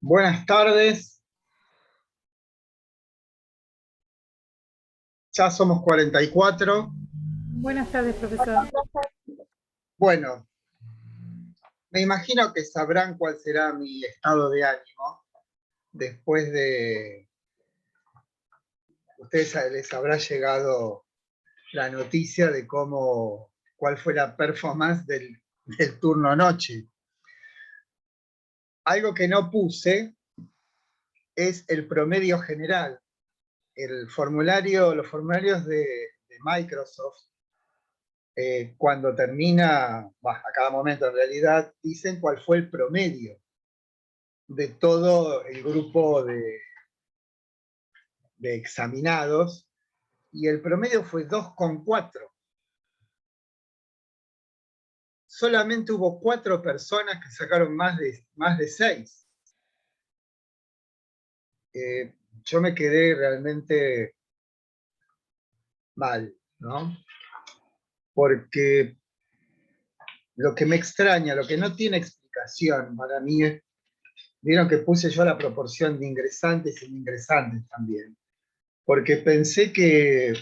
Buenas tardes, ya somos 44. Buenas tardes, profesor. Bueno, me imagino que sabrán cuál será mi estado de ánimo después de... Ustedes les habrá llegado la noticia de cuál fue la performance del turno noche. Algo que no puse es el promedio general. Los formularios de Microsoft, cuando termina, a cada momento en realidad, dicen cuál fue el promedio de todo el grupo de examinados, y el promedio fue 2,4. Solamente hubo 4 personas que sacaron más de 6. Yo me quedé realmente mal, ¿no? Porque lo que me extraña, lo que no tiene explicación para mí es, vieron que puse yo la proporción de ingresantes y no ingresantes también, porque pensé que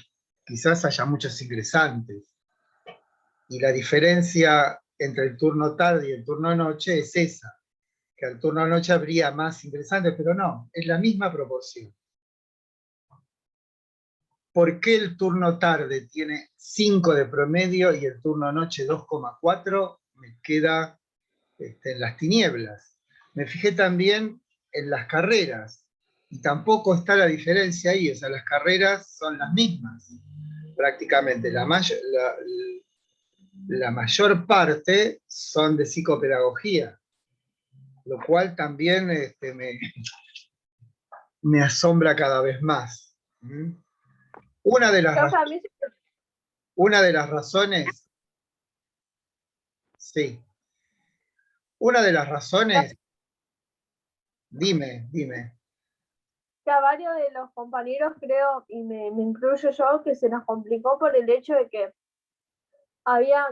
quizás haya muchos ingresantes, y la diferencia entre el turno tarde y el turno noche es esa, que al turno noche habría más ingresantes, pero no, es la misma proporción. ¿Por qué el turno tarde tiene 5 de promedio y el turno noche 2,4? Me queda en las tinieblas. Me fijé también en las carreras, y tampoco está la diferencia ahí, o sea, las carreras son las mismas, prácticamente. La mayor parte son de psicopedagogía, lo cual también me asombra cada vez más. Una de las, una de las razones, sí, una de las razones, dime. Que a varios de los compañeros creo, y me incluyo yo, que se nos complicó por el hecho de que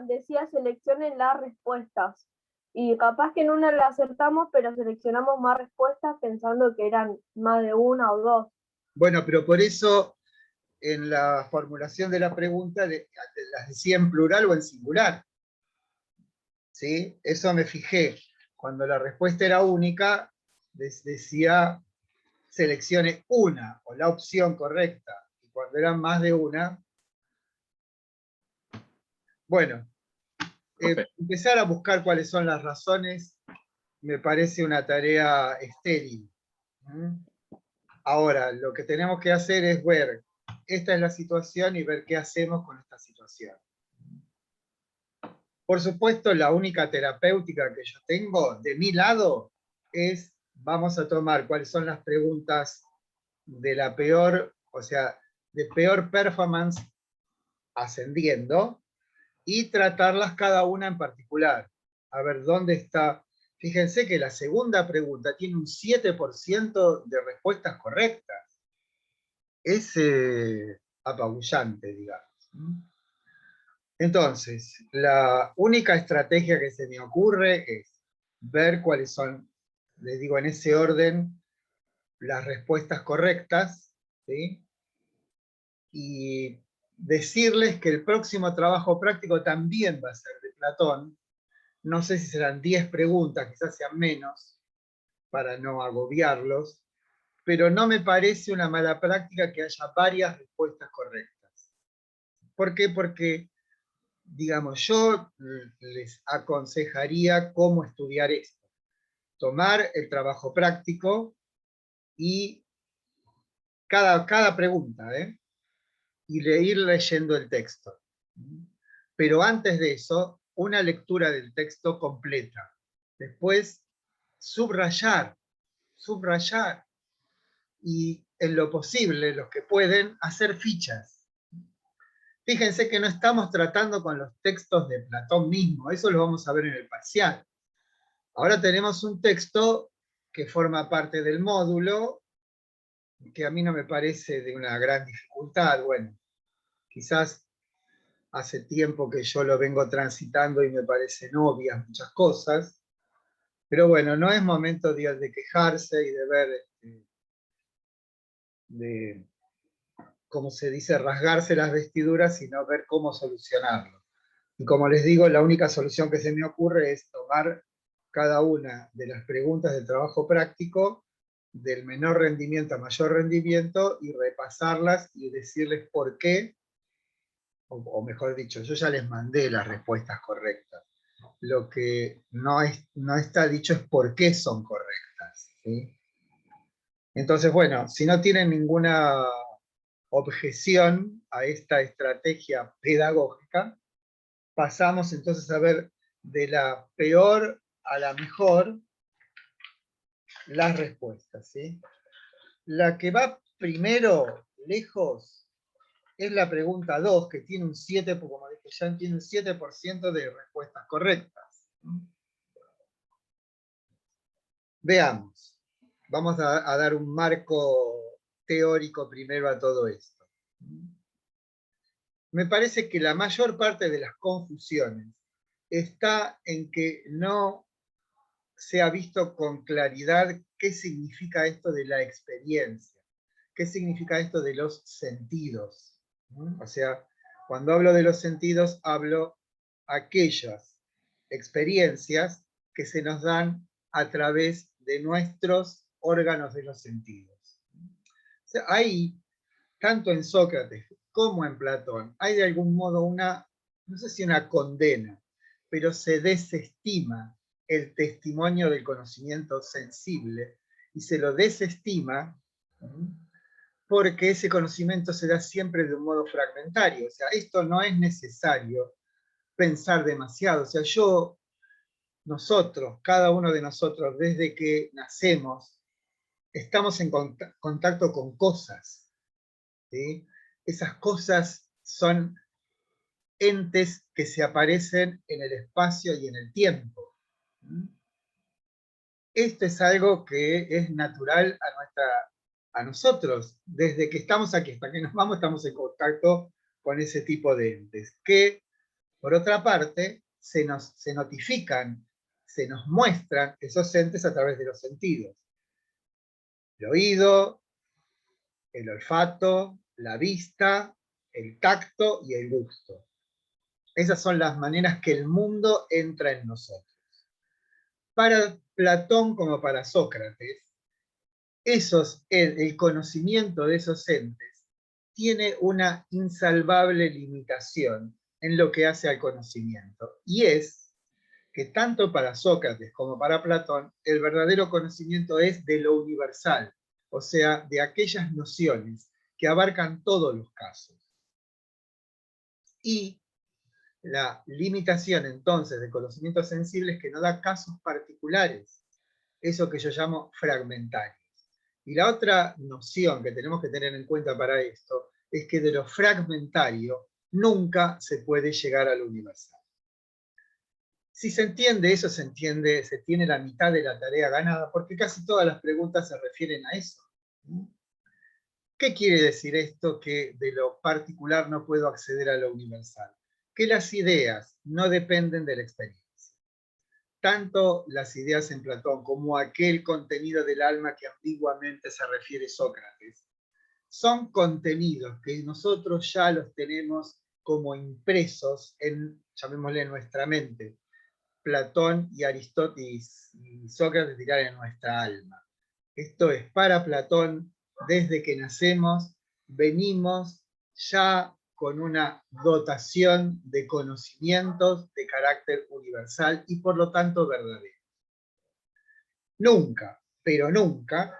decía seleccionen las respuestas. Y capaz que en una la acertamos, pero seleccionamos más respuestas pensando que eran más de una o dos. Bueno, pero por eso en la formulación de la pregunta las decía en plural o en singular. ¿Sí? Eso me fijé. Cuando la respuesta era única, decía seleccione una o la opción correcta. Y cuando eran más de una, bueno, empezar a buscar cuáles son las razones me parece una tarea estéril. Ahora, lo que tenemos que hacer es ver, esta es la situación, y ver qué hacemos con esta situación. Por supuesto, la única terapéutica que yo tengo de mi lado es, vamos a tomar cuáles son las preguntas de la peor, o sea, de peor performance ascendiendo, y tratarlas cada una en particular. A ver dónde está. Fíjense que la segunda pregunta tiene un 7% de respuestas correctas. Es apabullante, digamos. Entonces, la única estrategia que se me ocurre es ver cuáles son, les digo en ese orden, las respuestas correctas, ¿sí? Y decirles que el próximo trabajo práctico también va a ser de Platón. No sé si serán 10 preguntas, quizás sean menos, para no agobiarlos, pero no me parece una mala práctica que haya varias respuestas correctas. ¿Por qué? Porque, digamos, yo les aconsejaría cómo estudiar esto. Tomar el trabajo práctico y cada pregunta, y ir leyendo el texto. Pero antes de eso, una lectura del texto completa. Después, subrayar, y en lo posible, los que pueden, hacer fichas. Fíjense que no estamos tratando con los textos de Platón mismo, eso lo vamos a ver en el parcial. Ahora tenemos un texto que forma parte del módulo, que a mí no me parece de una gran dificultad. Bueno, quizás hace tiempo que yo lo vengo transitando y me parecen obvias muchas cosas, Pero bueno, no es momento de quejarse y de ver, de, como se dice, rasgarse las vestiduras, sino ver cómo solucionarlo. Y como les digo, la única solución que se me ocurre es tomar cada una de las preguntas del trabajo práctico, del menor rendimiento a mayor rendimiento, y repasarlas y decirles por qué, o mejor dicho, yo ya les mandé las respuestas correctas. Lo que no está dicho es por qué son correctas, ¿sí? Entonces, bueno, si no tienen ninguna objeción a esta estrategia pedagógica, pasamos entonces a ver de la peor a la mejor las respuestas, ¿sí? La que va primero, lejos, es la pregunta 2, que tiene un 7, como dije, ya tiene un 7% de respuestas correctas. Veamos. Vamos a dar un marco teórico primero a todo esto. Me parece que la mayor parte de las confusiones está en que no se ha visto con claridad qué significa esto de la experiencia, qué significa esto de los sentidos. O sea, cuando hablo de los sentidos, hablo aquellas experiencias que se nos dan a través de nuestros órganos de los sentidos. O sea, ahí, tanto en Sócrates como en Platón, hay de algún modo una, no sé si una condena, pero se desestima el testimonio del conocimiento sensible y se lo desestima porque ese conocimiento se da siempre de un modo fragmentario. O sea, esto no es necesario pensar demasiado. O sea, nosotros, cada uno de nosotros, desde que nacemos, estamos en contacto con cosas, ¿sí? Esas cosas son entes que se aparecen en el espacio y en el tiempo. Esto es algo que es natural a nosotros. Desde que estamos aquí hasta que nos vamos, estamos en contacto con ese tipo de entes, que, por otra parte, se notifican, se nos muestran esos entes a través de los sentidos. El oído, el olfato, la vista, el tacto y el gusto. Esas son las maneras que el mundo entra en nosotros. Para Platón como para Sócrates, el conocimiento de esos entes tiene una insalvable limitación en lo que hace al conocimiento. Y es que tanto para Sócrates como para Platón, el verdadero conocimiento es de lo universal, o sea, de aquellas nociones que abarcan todos los casos. Y la limitación entonces de conocimiento sensible es que no da casos particulares, eso que yo llamo fragmentarios. Y la otra noción que tenemos que tener en cuenta para esto es que de lo fragmentario nunca se puede llegar a lo universal. Si se entiende eso, se tiene la mitad de la tarea ganada, porque casi todas las preguntas se refieren a eso. ¿Qué quiere decir esto que de lo particular no puedo acceder a lo universal? Que las ideas no dependen de la experiencia. Tanto las ideas en Platón como aquel contenido del alma que ambiguamente se refiere Sócrates, son contenidos que nosotros ya los tenemos como impresos en, llamémosle, nuestra mente. Platón y Aristóteles y Sócrates dirán en nuestra alma. Esto es, para Platón, desde que nacemos, venimos ya con una dotación de conocimientos de carácter universal y por lo tanto verdadero. Nunca, pero nunca,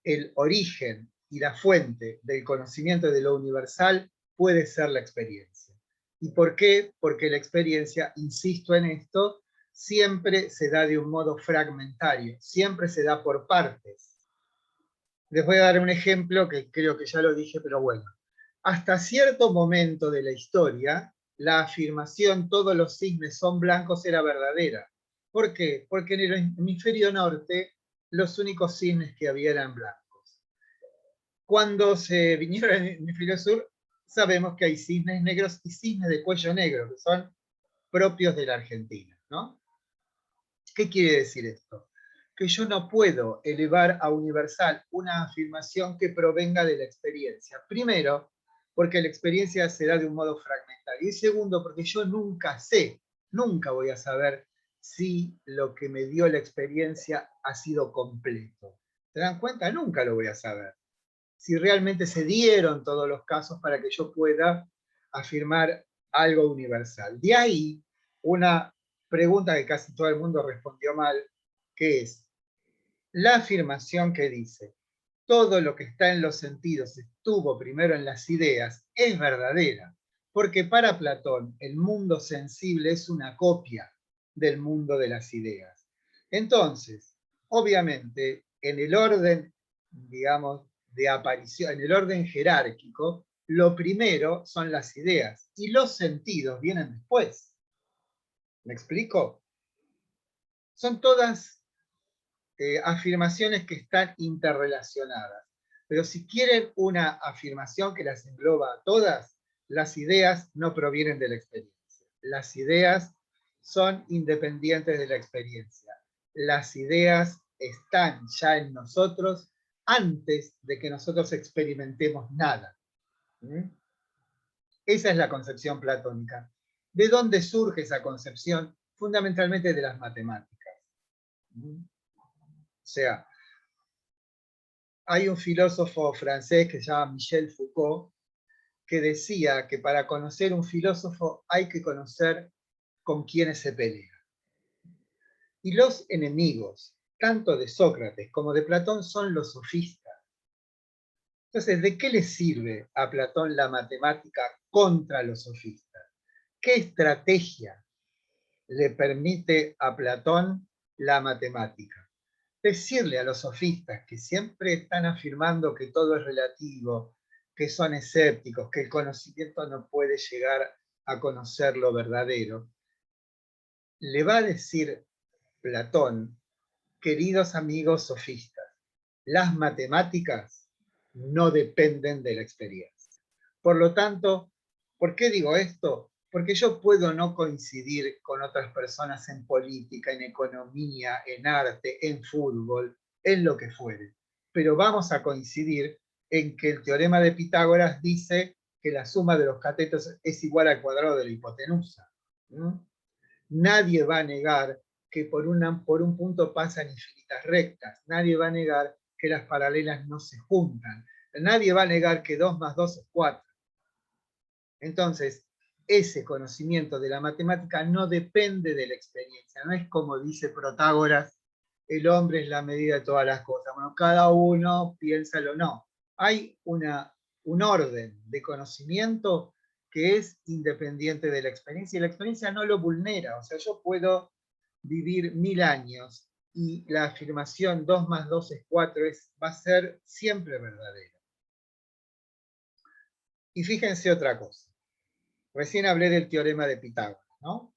el origen y la fuente del conocimiento de lo universal puede ser la experiencia. ¿Y por qué? Porque la experiencia, insisto en esto, siempre se da de un modo fragmentario, siempre se da por partes. Les voy a dar un ejemplo que creo que ya lo dije, pero bueno. Hasta cierto momento de la historia, la afirmación todos los cisnes son blancos era verdadera. ¿Por qué? Porque en el hemisferio norte los únicos cisnes que había eran blancos. Cuando se vinieron al hemisferio sur, sabemos que hay cisnes negros y cisnes de cuello negro, que son propios de la Argentina, ¿no? ¿Qué quiere decir esto? Que yo no puedo elevar a universal una afirmación que provenga de la experiencia. Primero, porque la experiencia se da de un modo fragmentario. Y segundo, porque yo nunca sé, nunca voy a saber si lo que me dio la experiencia ha sido completo. ¿Se dan cuenta? Nunca lo voy a saber. Si realmente se dieron todos los casos para que yo pueda afirmar algo universal. De ahí una pregunta que casi todo el mundo respondió mal, que es la afirmación que dice, todo lo que está en los sentidos estuvo primero en las ideas, es verdadera, porque para Platón el mundo sensible es una copia del mundo de las ideas. Entonces, obviamente, en el orden, digamos, de aparición, en el orden jerárquico, lo primero son las ideas y los sentidos vienen después. ¿Me explico? Son todas afirmaciones que están interrelacionadas. Pero si quieren una afirmación que las engloba a todas, las ideas no provienen de la experiencia. Las ideas son independientes de la experiencia. Las ideas están ya en nosotros antes de que nosotros experimentemos nada. ¿Mm? Esa es la concepción platónica. ¿De dónde surge esa concepción? Fundamentalmente de las matemáticas. ¿Mm? O sea, hay un filósofo francés que se llama Michel Foucault, que decía que para conocer un filósofo hay que conocer con quienes se pelea. Y los enemigos, tanto de Sócrates como de Platón, son los sofistas. Entonces, ¿de qué le sirve a Platón la matemática contra los sofistas? ¿Qué estrategia le permite a Platón la matemática? Decirle a los sofistas que siempre están afirmando que todo es relativo, que son escépticos, que el conocimiento no puede llegar a conocer lo verdadero, le va a decir Platón, queridos amigos sofistas, las matemáticas no dependen de la experiencia. Por lo tanto, ¿por qué digo esto? Porque yo puedo no coincidir con otras personas en política, en economía, en arte, en fútbol, en lo que fuere. Pero vamos a coincidir en que el teorema de Pitágoras dice que la suma de los catetos es igual al cuadrado de la hipotenusa. Nadie va a negar que por un punto pasan infinitas rectas. Nadie va a negar que las paralelas no se juntan. Nadie va a negar que 2 más 2 es 4. Entonces, ese conocimiento de la matemática no depende de la experiencia. No es como dice Protágoras, el hombre es la medida de todas las cosas. Bueno, cada uno piénsalo, no. Hay un orden de conocimiento que es independiente de la experiencia, y la experiencia no lo vulnera. O sea, yo puedo vivir 1000 años y la afirmación 2 más 2 es 4 va a ser siempre verdadera. Y fíjense otra cosa. Recién hablé del teorema de Pitágoras, ¿no?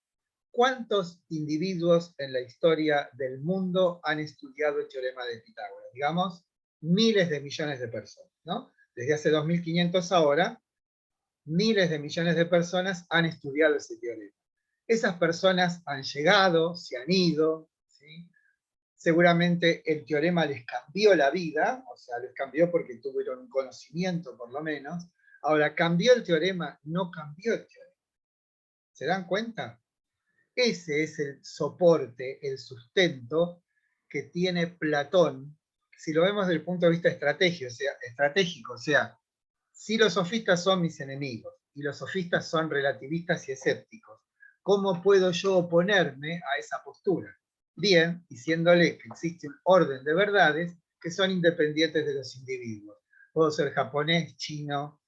¿Cuántos individuos en la historia del mundo han estudiado el teorema de Pitágoras? Digamos, miles de millones de personas, ¿no? Desde hace 2500 ahora, miles de millones de personas han estudiado ese teorema. Esas personas han llegado, se han ido, ¿sí? Seguramente el teorema les cambió la vida, o sea, les cambió porque tuvieron un conocimiento por lo menos. Ahora, ¿cambió el teorema? No cambió el teorema. ¿Se dan cuenta? Ese es el soporte, el sustento que tiene Platón, si lo vemos desde el punto de vista estratégico, o sea, si los sofistas son mis enemigos y los sofistas son relativistas y escépticos, ¿cómo puedo yo oponerme a esa postura? Bien, diciéndole que existe un orden de verdades que son independientes de los individuos. Puedo ser japonés, chino,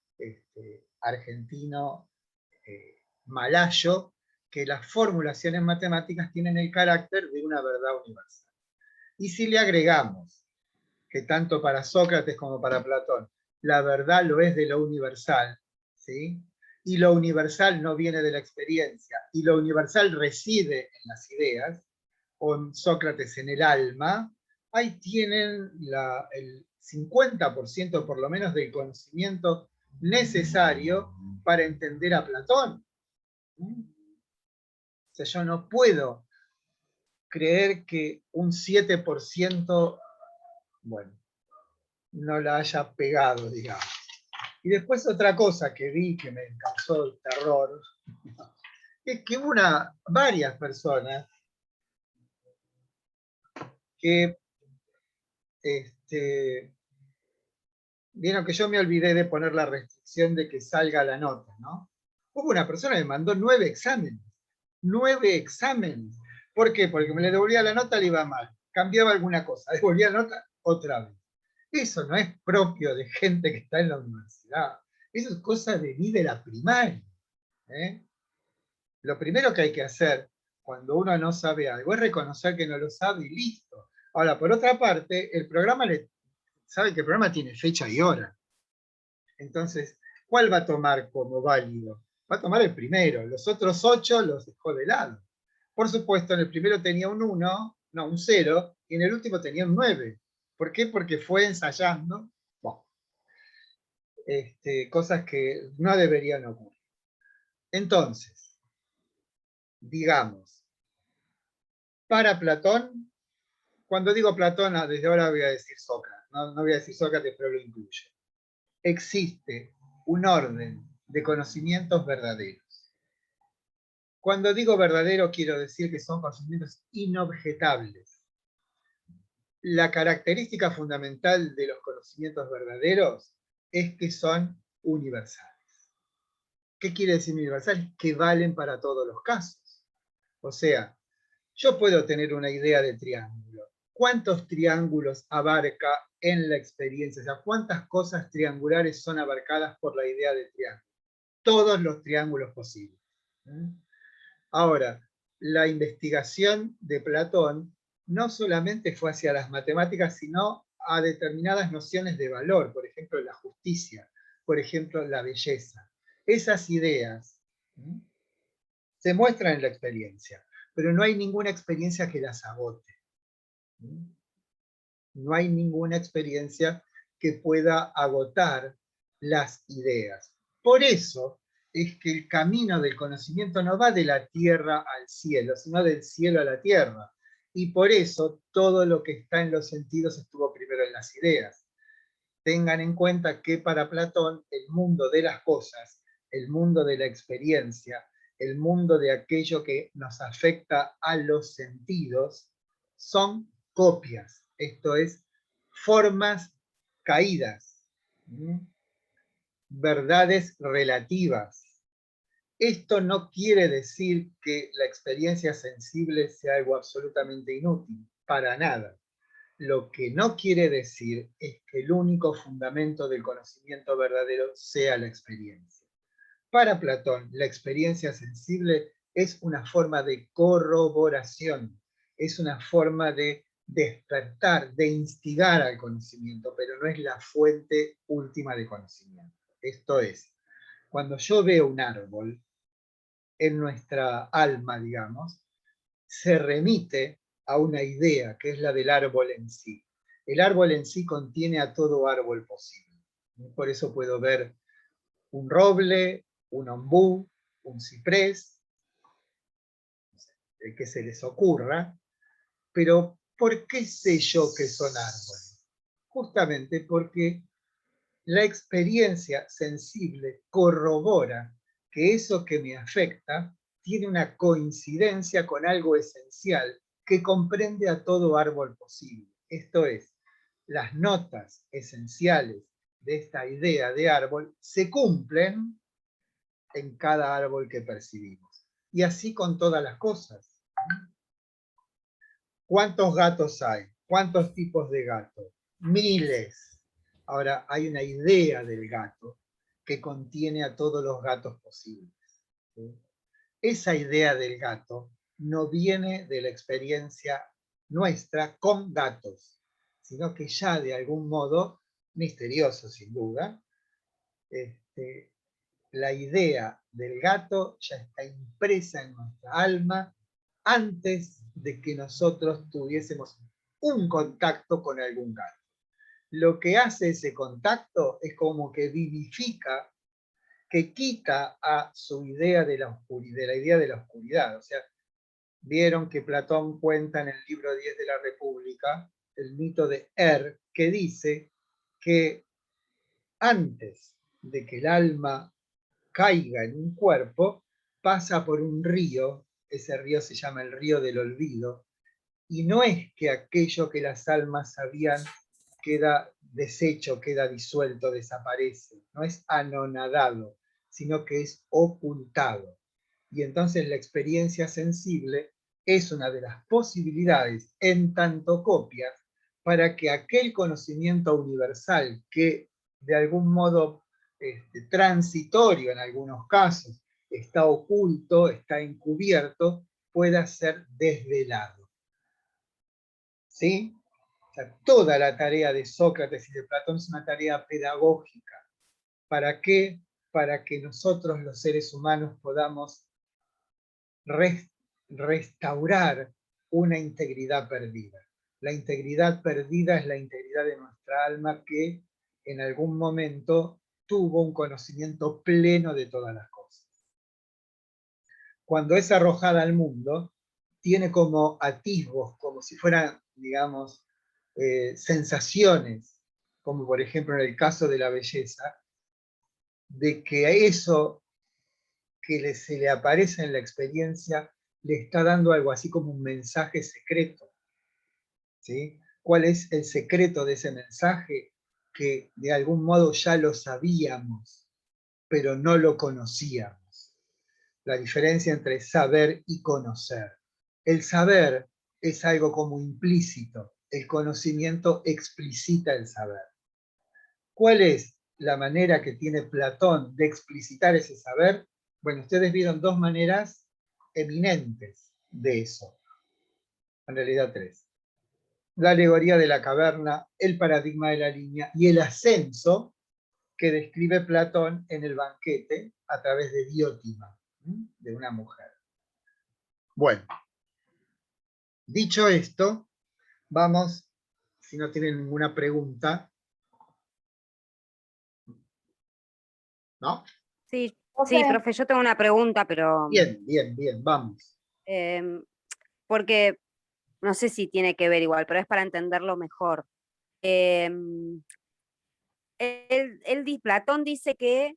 argentino, malayo, que las formulaciones matemáticas tienen el carácter de una verdad universal. Y si le agregamos que tanto para Sócrates como para Platón, la verdad lo es de lo universal, ¿sí? Y lo universal no viene de la experiencia, y lo universal reside en las ideas, o en Sócrates en el alma, ahí tienen el 50% por lo menos del conocimiento necesario para entender a Platón. O sea, yo no puedo creer que un 7%, bueno, no la haya pegado, digamos. Y después otra cosa que vi que me causó el terror, es que varias personas que vieron que yo me olvidé de poner la restricción de que salga la nota, ¿no? Hubo una persona que me mandó 9 exámenes. 9 exámenes. ¿Por qué? Porque me le devolvía la nota, le iba mal. Cambiaba alguna cosa, devolvía la nota otra vez. Eso no es propio de gente que está en la universidad. Eso es cosa de mí de la primaria. ¿Eh? Lo primero que hay que hacer cuando uno no sabe algo es reconocer que no lo sabe y listo. Ahora, por otra parte, el programa sabe que el programa tiene fecha y hora. Entonces, ¿cuál va a tomar como válido? Va a tomar el primero. Los otros 8 los dejó de lado. Por supuesto, en el primero tenía un 1, no, un 0, y en el último tenía un 9. ¿Por qué? Porque fue ensayando. Bueno, cosas que no deberían ocurrir. Entonces, digamos, para Platón, cuando digo Platón, desde ahora voy a decir Sócrates, no voy a decir Sócrates, pero lo incluyo. Existe un orden de conocimientos verdaderos. Cuando digo verdadero, quiero decir que son conocimientos inobjetables. La característica fundamental de los conocimientos verdaderos es que son universales. ¿Qué quiere decir universales? Que valen para todos los casos. O sea, yo puedo tener una idea de triángulo. ¿Cuántos triángulos abarca en la experiencia? O sea, ¿cuántas cosas triangulares son abarcadas por la idea de triángulo? Todos los triángulos posibles. Ahora, la investigación de Platón no solamente fue hacia las matemáticas, sino a determinadas nociones de valor, por ejemplo, la justicia, por ejemplo, la belleza. Esas ideas se muestran en la experiencia, pero no hay ninguna experiencia que las agote. No hay ninguna experiencia que pueda agotar las ideas. Por eso es que el camino del conocimiento no va de la tierra al cielo, sino del cielo a la tierra. Y por eso todo lo que está en los sentidos estuvo primero en las ideas. Tengan en cuenta que para Platón el mundo de las cosas, el mundo de la experiencia, el mundo de aquello que nos afecta a los sentidos, son copias. Esto es, formas caídas, verdades relativas. Esto no quiere decir que la experiencia sensible sea algo absolutamente inútil, para nada. Lo que no quiere decir es que el único fundamento del conocimiento verdadero sea la experiencia. Para Platón, la experiencia sensible es una forma de corroboración, es una forma de despertar, de instigar al conocimiento, pero no es la fuente última de conocimiento. Esto es, cuando yo veo un árbol, en nuestra alma, digamos, se remite a una idea, que es la del árbol en sí. El árbol en sí contiene a todo árbol posible. Por eso puedo ver un roble, un ombú, un ciprés, el que se les ocurra, pero ¿por qué sé yo que son árboles? Justamente porque la experiencia sensible corrobora que eso que me afecta tiene una coincidencia con algo esencial que comprende a todo árbol posible. Esto es, las notas esenciales de esta idea de árbol se cumplen en cada árbol que percibimos. Y así con todas las cosas. ¿Cuántos gatos hay? ¿Cuántos tipos de gatos? Miles. Ahora, hay una idea del gato que contiene a todos los gatos posibles. ¿Sí? Esa idea del gato no viene de la experiencia nuestra con gatos, sino que ya de algún modo, misterioso sin duda, la idea del gato ya está impresa en nuestra alma antes de que nosotros tuviésemos un contacto con algún gato. Lo que hace ese contacto es como que vivifica, que quita a su idea de la oscuridad, O sea, vieron que Platón cuenta en el libro 10 de la República el mito de que dice que antes de que el alma caiga en un cuerpo, pasa por un río, ese río se llama el río del olvido, y no es que aquello que las almas sabían queda deshecho, queda disuelto, desaparece, no es anonadado, sino que es ocultado. Y entonces la experiencia sensible es una de las posibilidades en tanto copias para que aquel conocimiento universal que de algún modo transitorio en algunos casos está oculto, está encubierto, pueda ser desvelado. ¿Sí? O sea, toda la tarea de Sócrates y de Platón es una tarea pedagógica. ¿Para qué? Para que nosotros los seres humanos podamos restaurar una integridad perdida. La integridad perdida es la integridad de nuestra alma que en algún momento tuvo un conocimiento pleno de todas las cosas. Cuando es arrojada al mundo, tiene como atisbos, como si fueran, digamos, sensaciones, como por ejemplo en el caso de la belleza, de que a eso que se le aparece en la experiencia le está dando algo así como un mensaje secreto. ¿Sí? ¿Cuál es el secreto de ese mensaje? Que de algún modo ya lo sabíamos, pero no lo conocíamos. La diferencia entre saber y conocer. El saber es algo como implícito, el conocimiento explicita el saber. ¿Cuál es la manera que tiene Platón de explicitar ese saber? Bueno, ustedes vieron dos maneras eminentes de eso. En realidad tres. La alegoría de la caverna, el paradigma de la línea y el ascenso que describe Platón en el banquete a través de Diótima, de una mujer. Bueno, dicho esto, vamos, si no tienen ninguna pregunta, ¿no? Sí, sí, profe, yo tengo una pregunta, pero Bien, bien, bien, vamos. porque no sé si tiene que ver igual, pero es para entenderlo mejor. Platón dice que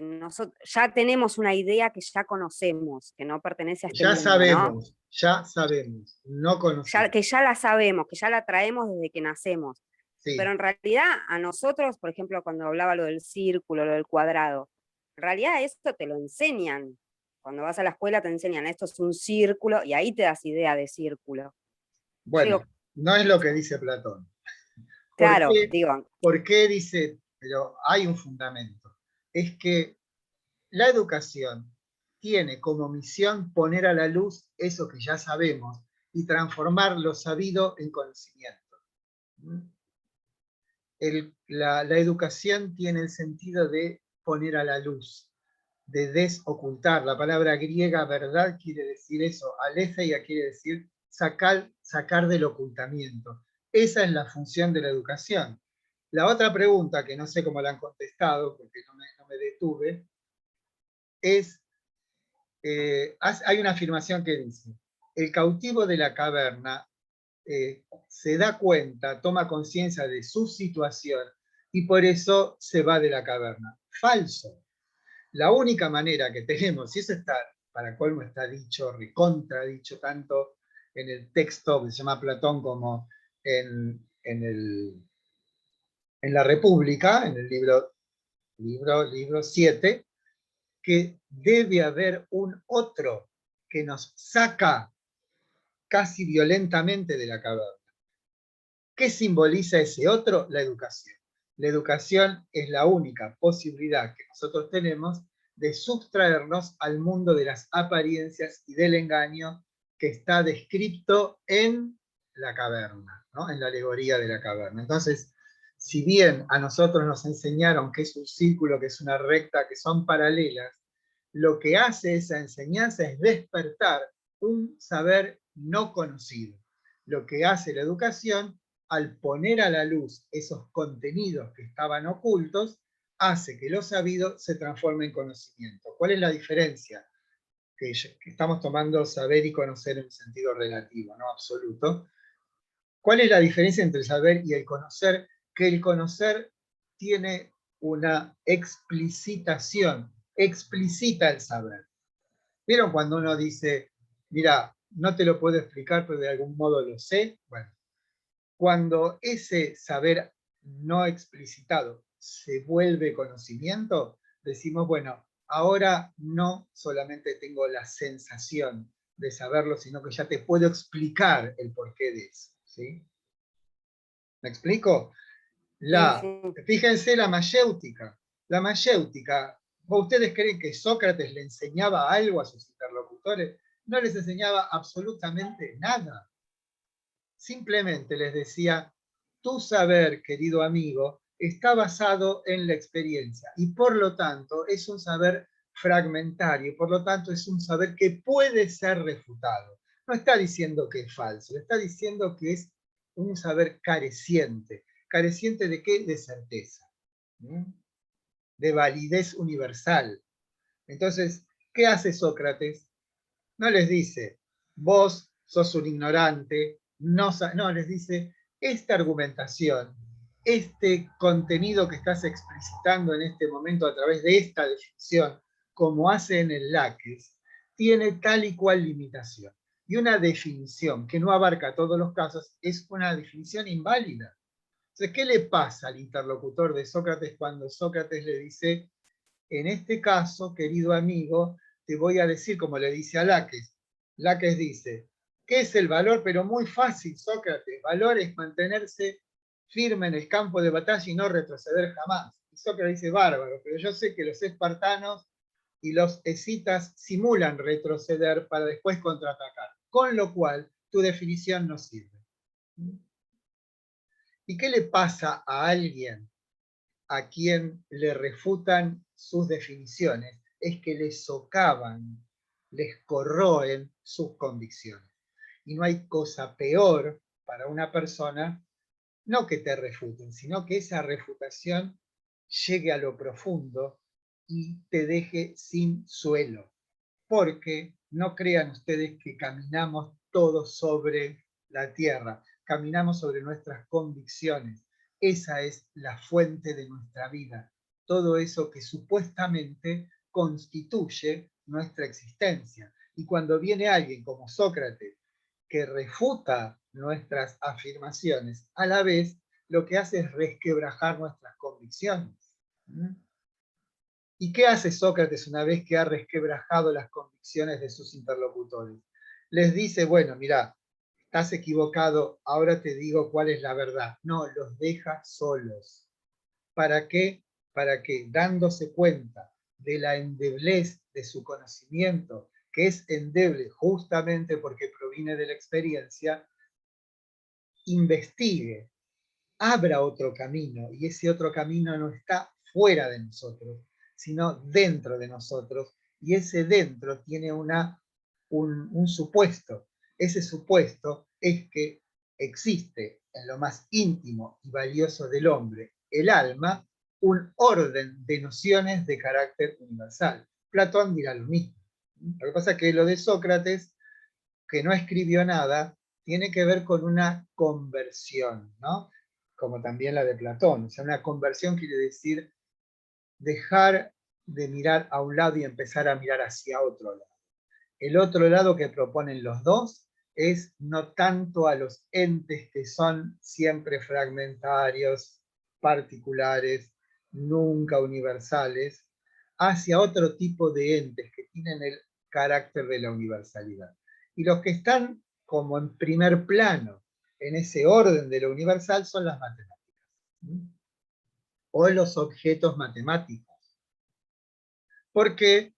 nosotros ya tenemos una idea que ya conocemos, que no pertenece a este mundo, ¿no? Ya sabemos, no conocemos. Que ya la sabemos, que ya la traemos desde que nacemos. Sí. Pero en realidad a nosotros, por ejemplo, cuando hablaba lo del círculo, lo del cuadrado, en realidad esto te lo enseñan. Cuando vas a la escuela te enseñan, esto es un círculo, y ahí te das idea de círculo. Bueno, no es lo que dice Platón. Claro, digo. ¿Por qué dice? Pero hay un fundamento. Es que la educación tiene como misión poner a la luz eso que ya sabemos y transformar lo sabido en conocimiento. La educación tiene el sentido de poner a la luz, de desocultar. La palabra griega verdad quiere decir eso, aletheia quiere decir sacar del ocultamiento. Esa es la función de la educación. La otra pregunta, que no sé cómo la han contestado, porque no me detuve, es, hay una afirmación que dice, el cautivo de la caverna se da cuenta, toma conciencia de su situación y por eso se va de la caverna. Falso. La única manera que tenemos, y eso está, para colmo está dicho, recontradicho, tanto en el texto que se llama Platón como en la República, en el libro 7, que debe haber un otro que nos saca casi violentamente de la caverna. ¿Qué simboliza ese otro? La educación. La educación es la única posibilidad que nosotros tenemos de sustraernos al mundo de las apariencias y del engaño que está descrito en la caverna, ¿no? En la alegoría de la caverna. Entonces, si bien a nosotros nos enseñaron que es un círculo, que es una recta, que son paralelas, lo que hace esa enseñanza es despertar un saber no conocido. Lo que hace la educación, al poner a la luz esos contenidos que estaban ocultos, hace que lo sabido se transforme en conocimiento. ¿Cuál es la diferencia? que estamos tomando saber y conocer en un sentido relativo, no absoluto. ¿Cuál es la diferencia entre el saber y el conocer? Que el conocer tiene una explicitación, explicita el saber. ¿Vieron cuando uno dice, mira, no te lo puedo explicar, pero de algún modo lo sé? Bueno, cuando ese saber no explicitado se vuelve conocimiento, decimos, bueno, ahora no solamente tengo la sensación de saberlo, sino que ya te puedo explicar el porqué de eso. ¿Sí? ¿Me explico? Sí, sí. Fíjense la mayéutica. La mayéutica, ¿ustedes creen que Sócrates le enseñaba algo a sus interlocutores? No les enseñaba absolutamente nada. Simplemente les decía, tu saber, querido amigo, está basado en la experiencia y por lo tanto es un saber fragmentario, por lo tanto es un saber que puede ser refutado. No está diciendo que es falso, está diciendo que es un saber careciente. ¿Careciente de qué? De certeza, de validez universal. Entonces, ¿qué hace Sócrates? No les dice, vos sos un ignorante, no, les dice, esta argumentación, este contenido que estás explicitando en este momento a través de esta definición, como hace en el Laques, tiene tal y cual limitación. Y una definición que no abarca todos los casos es una definición inválida. Entonces, ¿qué le pasa al interlocutor de Sócrates cuando Sócrates le dice, en este caso, querido amigo, te voy a decir, como le dice a Laques. Laques dice, ¿qué es el valor? Pero muy fácil, Sócrates. Valor es mantenerse firme en el campo de batalla y no retroceder jamás. Y Sócrates dice, bárbaro, pero yo sé que los espartanos y los escitas simulan retroceder para después contraatacar. Con lo cual, tu definición no sirve. ¿Y qué le pasa a alguien a quien le refutan sus definiciones? Es que les socavan, les corroen sus convicciones. Y no hay cosa peor para una persona, no que te refuten, sino que esa refutación llegue a lo profundo y te deje sin suelo. Porque no crean ustedes que caminamos todos sobre la tierra, caminamos sobre nuestras convicciones. Esa es la fuente de nuestra vida, todo eso que supuestamente constituye nuestra existencia. Y cuando viene alguien como Sócrates que refuta nuestras afirmaciones, a la vez lo que hace es resquebrajar nuestras convicciones. ¿Y qué hace Sócrates una vez que ha resquebrajado las convicciones de sus interlocutores? Les dice, bueno, mira, estás equivocado, ahora te digo cuál es la verdad. No, los deja solos. ¿Para qué? Para que, dándose cuenta de la endeblez de su conocimiento, que es endeble justamente porque proviene de la experiencia, investigue, abra otro camino, y ese otro camino no está fuera de nosotros, sino dentro de nosotros, y ese dentro tiene un supuesto. Ese supuesto es que existe en lo más íntimo y valioso del hombre, el alma, un orden de nociones de carácter universal. Platón dirá lo mismo. Lo que pasa es que lo de Sócrates, que no escribió nada, tiene que ver con una conversión, ¿no? Como también la de Platón. O sea, una conversión quiere decir dejar de mirar a un lado y empezar a mirar hacia otro lado. El otro lado que proponen los dos es no tanto a los entes que son siempre fragmentarios, particulares, nunca universales, hacia otro tipo de entes que tienen el carácter de la universalidad. Y los que están como en primer plano en ese orden de lo universal son las matemáticas o los objetos matemáticos. ¿Por qué?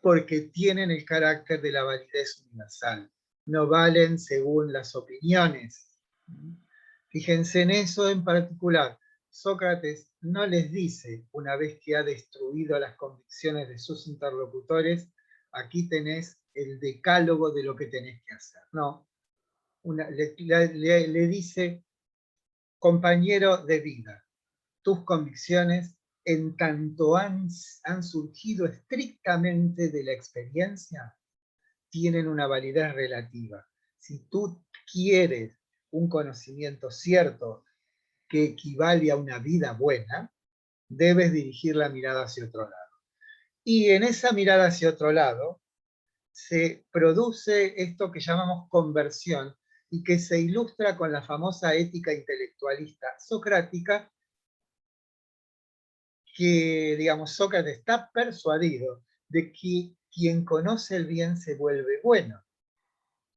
Porque tienen el carácter de la validez universal. No valen según las opiniones. Fíjense en eso en particular. Sócrates no les dice, una vez que ha destruido las convicciones de sus interlocutores, aquí tenés el decálogo de lo que tenés que hacer. No, le dice, compañero de vida, tus convicciones en tanto han surgido estrictamente de la experiencia, tienen una validez relativa. Si tú quieres un conocimiento cierto que equivale a una vida buena, debes dirigir la mirada hacia otro lado. Y en esa mirada hacia otro lado se produce esto que llamamos conversión y que se ilustra con la famosa ética intelectualista socrática, que, digamos, Sócrates está persuadido de que quien conoce el bien se vuelve bueno.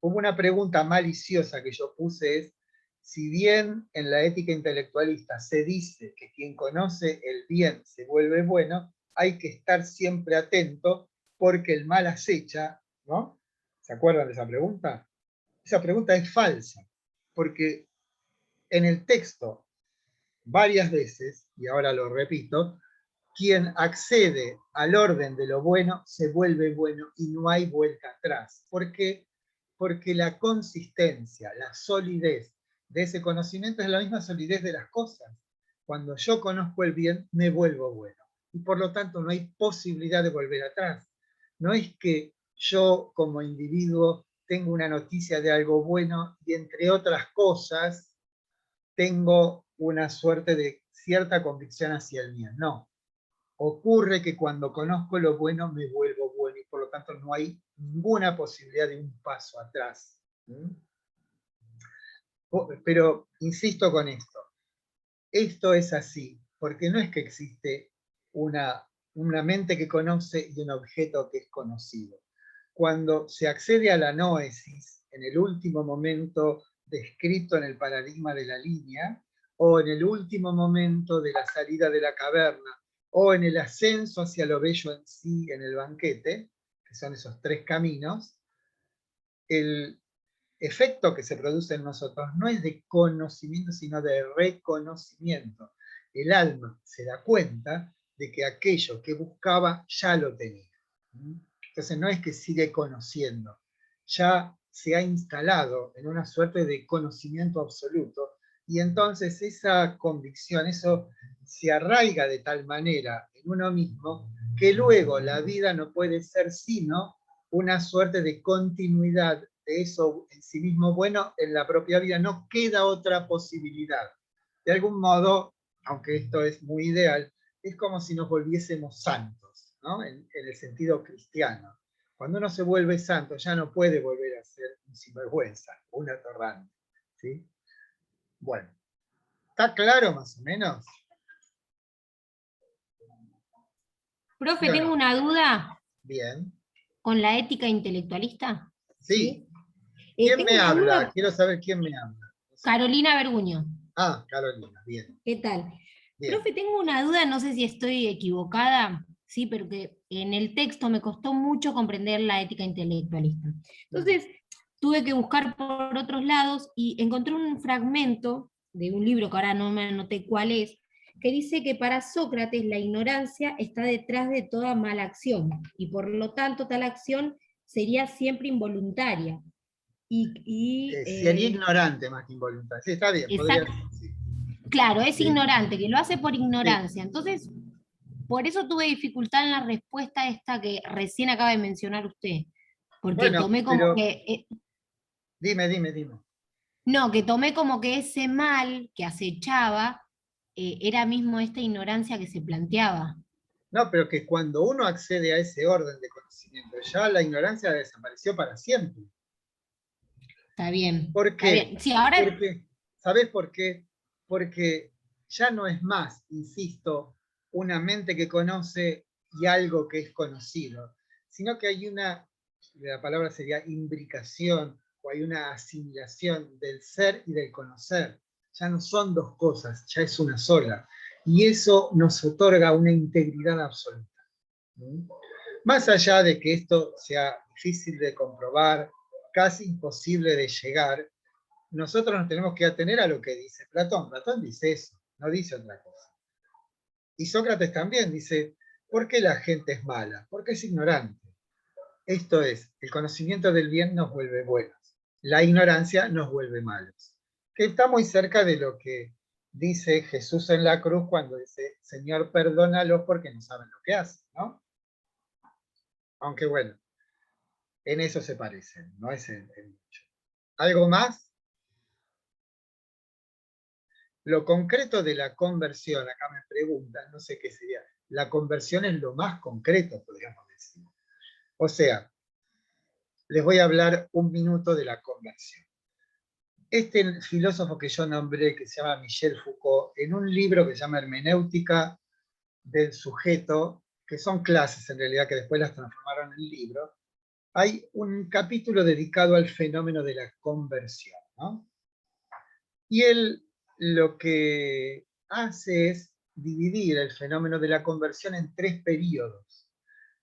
Hubo una pregunta maliciosa que yo puse, es, si bien en la ética intelectualista se dice que quien conoce el bien se vuelve bueno, hay que estar siempre atento porque el mal acecha, ¿no? ¿Se acuerdan de esa pregunta? Esa pregunta es falsa, porque en el texto varias veces, y ahora lo repito, quien accede al orden de lo bueno se vuelve bueno y no hay vuelta atrás. ¿Por qué? Porque la consistencia, la solidez de ese conocimiento es la misma solidez de las cosas. Cuando yo conozco el bien, me vuelvo bueno. Y por lo tanto no hay posibilidad de volver atrás. No es que yo como individuo tengo una noticia de algo bueno y entre otras cosas tengo una suerte de cierta convicción hacia el bien. No. Ocurre que cuando conozco lo bueno me vuelvo bueno y por lo tanto no hay ninguna posibilidad de un paso atrás. Pero insisto con esto es así, porque no es que existe una mente que conoce y un objeto que es conocido. Cuando se accede a la noesis, en el último momento descrito en el paradigma de la línea, o en el último momento de la salida de la caverna, o en el ascenso hacia lo bello en sí, en el banquete, que son esos tres caminos, el efecto que se produce en nosotros no es de conocimiento, sino de reconocimiento. El alma se da cuenta de que aquello que buscaba ya lo tenía. Entonces no es que sigue conociendo, ya se ha instalado en una suerte de conocimiento absoluto, y entonces esa convicción, eso se arraiga de tal manera en uno mismo, que luego la vida no puede ser sino una suerte de continuidad de eso en sí mismo bueno en la propia vida. No queda otra posibilidad. De algún modo, aunque esto es muy ideal, es como si nos volviésemos santos, ¿no? En el sentido cristiano. Cuando uno se vuelve santo, ya no puede volver a ser un sinvergüenza, un atorrante, ¿sí? Bueno, ¿está claro más o menos? Profe, Bueno, tengo una duda bien. con la ética intelectualista. Sí. ¿Quién Tengo me una habla? duda. Quiero saber quién me habla. Carolina Berguño. Ah, Carolina, bien. ¿Qué tal? Bien. Profe, tengo una duda, no sé si estoy equivocada, sí, pero que en el texto me costó mucho comprender la ética intelectualista. Entonces, tuve que buscar por otros lados y encontré un fragmento de un libro que ahora no me anoté cuál es, que dice que para Sócrates la ignorancia está detrás de toda mala acción, y por lo tanto tal acción sería siempre involuntaria. Sería ignorante más que involuntario. Sí, está bien, podría Exacto. ser. Sí. Claro, es Sí. ignorante, que lo hace por Sí. ignorancia. Entonces, por eso tuve dificultad en la respuesta esta que recién acaba de mencionar usted. Porque Bueno, tomé como pero que. dime. No, que tomé como que ese mal que acechaba era mismo esta ignorancia que se planteaba. No, pero que cuando uno accede a ese orden de conocimiento, ya la ignorancia desapareció para siempre. Está bien. ¿Por Está qué? bien. Sí, ahora. Porque, ¿sabés por qué? Porque ya no es más, insisto, una mente que conoce y algo que es conocido, sino que hay una, la palabra sería imbricación, o hay una asimilación del ser y del conocer. Ya no son dos cosas, ya es una sola. Y eso nos otorga una integridad absoluta. Más allá de que esto sea difícil de comprobar, casi imposible de llegar, nosotros nos tenemos que atener a lo que dice Platón. Platón dice eso, no dice otra cosa. Y Sócrates también dice, ¿por qué la gente es mala? Porque es ignorante. Esto es, el conocimiento del bien nos vuelve buenos, la ignorancia nos vuelve malos. Que está muy cerca de lo que dice Jesús en la cruz cuando dice, Señor, perdónalos porque no saben lo que hacen, ¿no? Aunque bueno, en eso se parecen, no es en mucho. ¿Algo más? Lo concreto de la conversión, acá me preguntan, no sé qué sería, la conversión es lo más concreto, podríamos decir. O sea, les voy a hablar un minuto de la conversión. Este filósofo que yo nombré, que se llama Michel Foucault, en un libro que se llama Hermenéutica del Sujeto, que son clases en realidad que después las transformaron en libro, hay un capítulo dedicado al fenómeno de la conversión, ¿no? Y él lo que hace es dividir el fenómeno de la conversión en 3 periodos.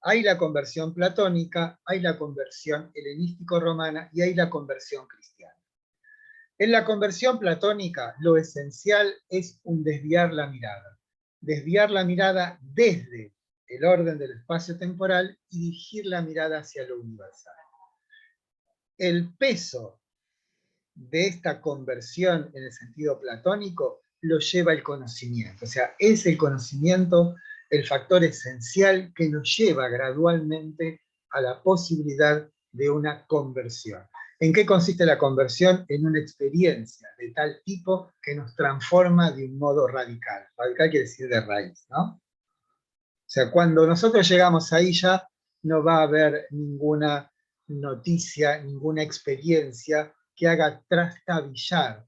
Hay la conversión platónica, hay la conversión helenístico-romana y hay la conversión cristiana. En la conversión platónica, lo esencial es un desviar la mirada. Desviar la mirada desde el orden del espacio temporal y dirigir la mirada hacia lo universal. El peso de esta conversión en el sentido platónico lo lleva el conocimiento. O sea, es el conocimiento el factor esencial que nos lleva gradualmente a la posibilidad de una conversión. ¿En qué consiste la conversión? En una experiencia de tal tipo que nos transforma de un modo radical. Radical quiere decir de raíz, ¿no? O sea, cuando nosotros llegamos ahí ya no va a haber ninguna noticia, ninguna experiencia que haga trastabillar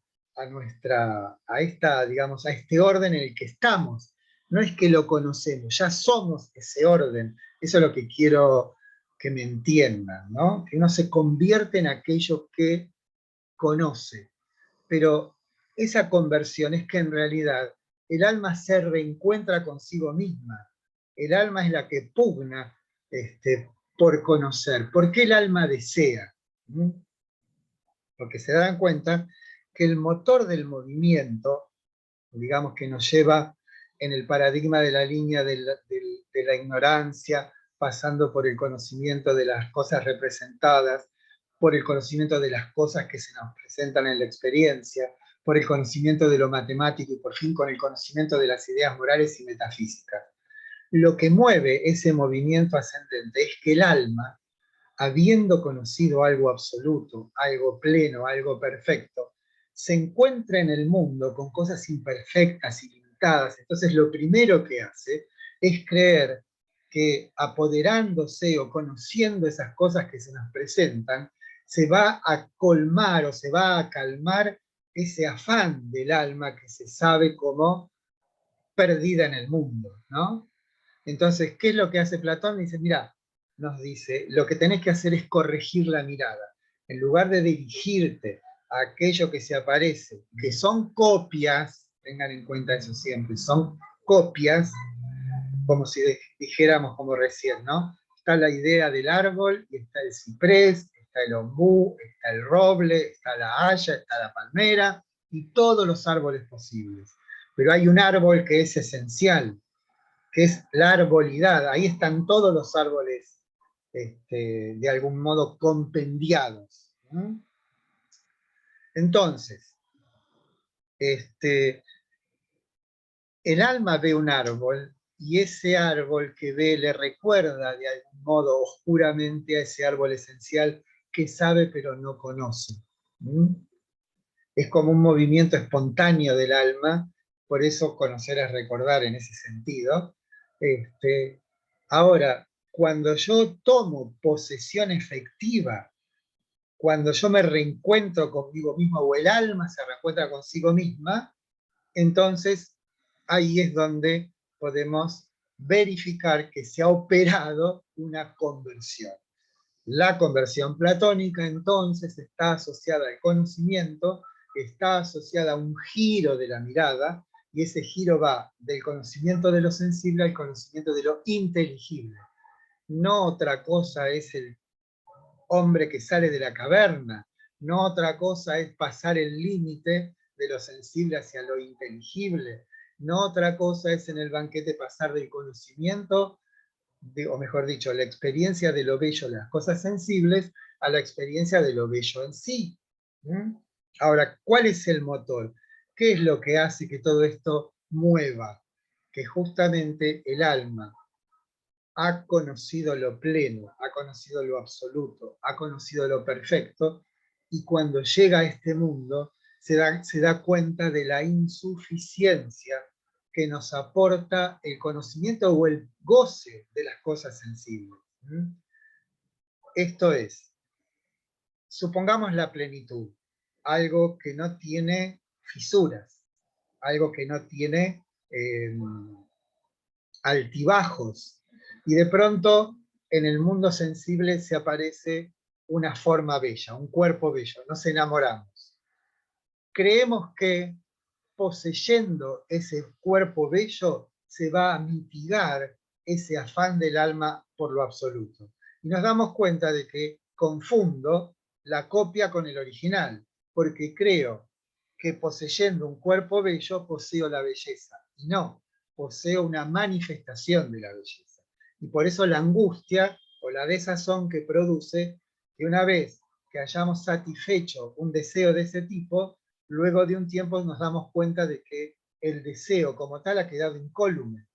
digamos, a este orden en el que estamos. No es que lo conocemos, ya somos ese orden. Eso es lo que quiero que me entiendan, ¿no? Que uno se convierte en aquello que conoce. Pero esa conversión es que en realidad el alma se reencuentra consigo misma. El alma es la que pugna por conocer. ¿Por qué el alma desea? Porque se dan cuenta que el motor del movimiento, digamos que nos lleva en el paradigma de la línea de la ignorancia, pasando por el conocimiento de las cosas representadas, por el conocimiento de las cosas que se nos presentan en la experiencia, por el conocimiento de lo matemático y por fin con el conocimiento de las ideas morales y metafísicas. Lo que mueve ese movimiento ascendente es que el alma, habiendo conocido algo absoluto, algo pleno, algo perfecto, se encuentra en el mundo con cosas imperfectas y limitadas. Entonces lo primero que hace es creer que apoderándose o conociendo esas cosas que se nos presentan, se va a colmar o se va a calmar ese afán del alma que se sabe como perdida en el mundo, ¿no? Entonces, ¿qué es lo que hace Platón? Dice, mira, nos dice, lo que tenés que hacer es corregir la mirada. En lugar de dirigirte a aquello que se aparece, que son copias, tengan en cuenta eso siempre, son copias, como si dijéramos como recién, ¿no? Está la idea del árbol, y está el ciprés, está el ombú, está el roble, está la haya, está la palmera, y todos los árboles posibles. Pero hay un árbol que es esencial, que es la arbolidad. Ahí están todos los árboles de algún modo compendiados. Entonces, el alma ve un árbol y ese árbol que ve le recuerda de algún modo oscuramente a ese árbol esencial que sabe pero no conoce. Es como un movimiento espontáneo del alma, por eso conocer es recordar en ese sentido. Ahora, cuando yo tomo posesión efectiva, cuando yo me reencuentro conmigo mismo, o el alma se reencuentra consigo misma, entonces ahí es donde podemos verificar que se ha operado una conversión. La conversión platónica entonces está asociada al conocimiento, está asociada a un giro de la mirada, y ese giro va del conocimiento de lo sensible al conocimiento de lo inteligible. No otra cosa es el hombre que sale de la caverna, no otra cosa es pasar el límite de lo sensible hacia lo inteligible, no otra cosa es en el banquete pasar del conocimiento, o mejor dicho, la experiencia de lo bello, las cosas sensibles, a la experiencia de lo bello en sí. Ahora, ¿cuál es el motor? ¿Qué es lo que hace que todo esto mueva? Que justamente el alma ha conocido lo pleno, ha conocido lo absoluto, ha conocido lo perfecto, y cuando llega a este mundo se da cuenta de la insuficiencia que nos aporta el conocimiento o el goce de las cosas sensibles. Esto es, supongamos la plenitud, algo que no tiene fisuras, algo que no tiene altibajos, y de pronto en el mundo sensible se aparece una forma bella, un cuerpo bello, nos enamoramos. Creemos que poseyendo ese cuerpo bello se va a mitigar ese afán del alma por lo absoluto. Y nos damos cuenta de que confundo la copia con el original, porque creo que poseyendo un cuerpo bello poseo la belleza, y no, poseo una manifestación de la belleza. Y por eso la angustia o la desazón que produce que una vez que hayamos satisfecho un deseo de ese tipo, luego de un tiempo nos damos cuenta de que el deseo como tal ha quedado incólume,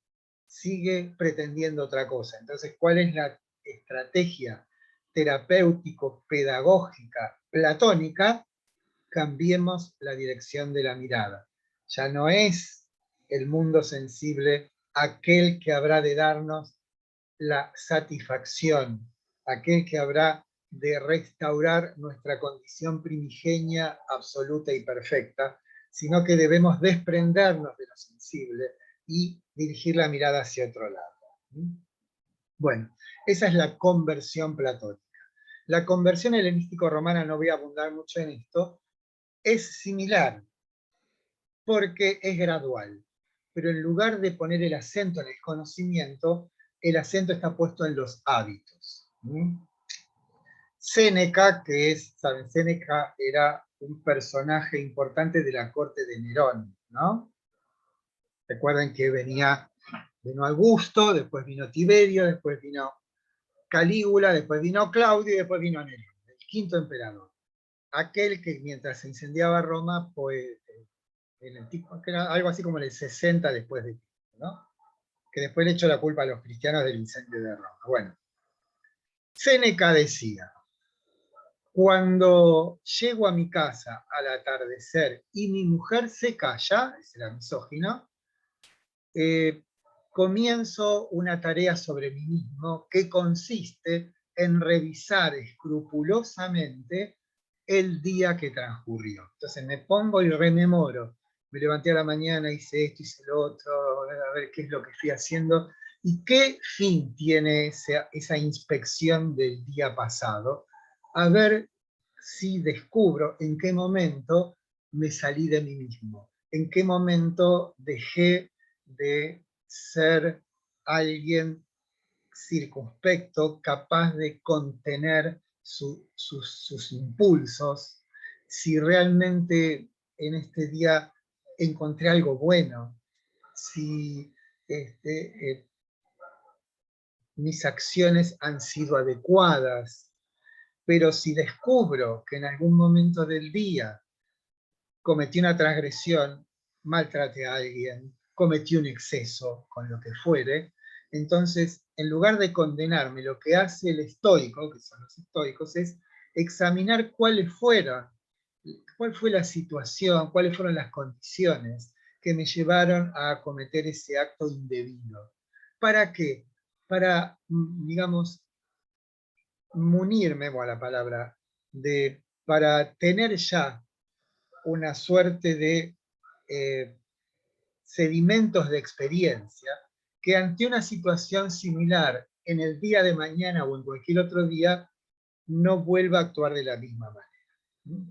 sigue pretendiendo otra cosa. Entonces, ¿cuál es la estrategia terapéutico-pedagógica platónica? Cambiemos la dirección de la mirada. Ya no es el mundo sensible aquel que habrá de darnos la satisfacción, aquel que habrá de restaurar nuestra condición primigenia, absoluta y perfecta, sino que debemos desprendernos de lo sensible y dirigir la mirada hacia otro lado. Bueno, esa es la conversión platónica. La conversión helenístico-romana, no voy a abundar mucho en esto, es similar, porque es gradual, pero en lugar de poner el acento en el conocimiento, el acento está puesto en los hábitos. Séneca, ¿saben? Séneca era un personaje importante de la corte de Nerón, ¿no? Recuerden que vino Augusto, después vino Tiberio, después vino Calígula, después vino Claudio y después vino Nerón, el quinto emperador. Aquel que mientras se incendiaba Roma, pues, que era algo así como en el 60 después de Cristo, ¿no? Que después le echó la culpa a los cristianos del incendio de Roma. Bueno, Séneca decía: cuando llego a mi casa al atardecer y mi mujer se calla, ese era misógino, comienzo una tarea sobre mí mismo que consiste en revisar escrupulosamente el día que transcurrió. Entonces me pongo y rememoro, me levanté a la mañana, hice esto, hice lo otro, a ver qué es lo que fui haciendo, y qué fin tiene esa inspección del día pasado, a ver si descubro en qué momento me salí de mí mismo, en qué momento dejé de ser alguien circunspecto, capaz de contener sus impulsos, si realmente en este día encontré algo bueno, si mis acciones han sido adecuadas, pero si descubro que en algún momento del día cometí una transgresión, maltraté a alguien, cometí un exceso con lo que fuere, entonces, en lugar de condenarme, lo que hace el estoico, que son los estoicos, es examinar cuál fue la situación, cuáles fueron las condiciones que me llevaron a cometer ese acto indebido. ¿Para qué? Para, digamos, munirme, bueno, la palabra, para tener ya una suerte de sedimentos de experiencia que ante una situación similar en el día de mañana o en cualquier otro día no vuelva a actuar de la misma manera.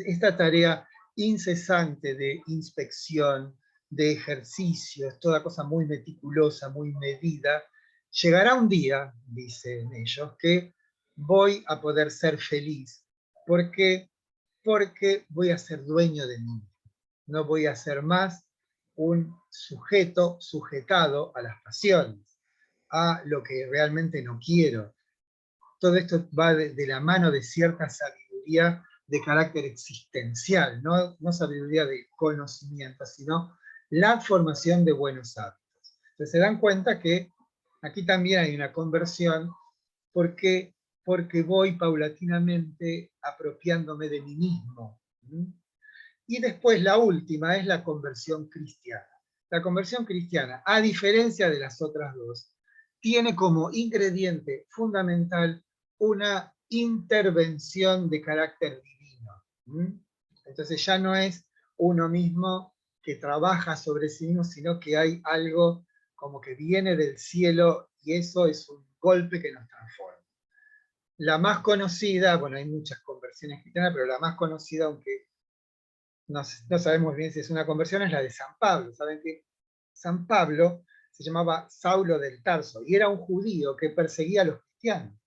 Esta tarea incesante de inspección, de ejercicio, es toda cosa muy meticulosa, muy medida. Llegará un día, dicen ellos, que voy a poder ser feliz. ¿Por qué? Porque voy a ser dueño de mí. No voy a ser más un sujeto sujetado a las pasiones, a lo que realmente no quiero. Todo esto va de la mano de cierta sabiduría de carácter existencial, no sabiduría de conocimiento, sino la formación de buenos hábitos. Entonces se dan cuenta que aquí también hay una conversión, porque voy paulatinamente apropiándome de mí mismo. Y después la última es la conversión cristiana. La conversión cristiana, a diferencia de las otras dos, tiene como ingrediente fundamental una intervención de carácter divino. Entonces ya no es uno mismo que trabaja sobre sí mismo, sino que hay algo como que viene del cielo y eso es un golpe que nos transforma. La más conocida, bueno, hay muchas conversiones cristianas, pero la más conocida, aunque no sabemos bien si es una conversión, es la de San Pablo. Saben que San Pablo se llamaba Saulo del Tarso y era un judío que perseguía a los cristianos.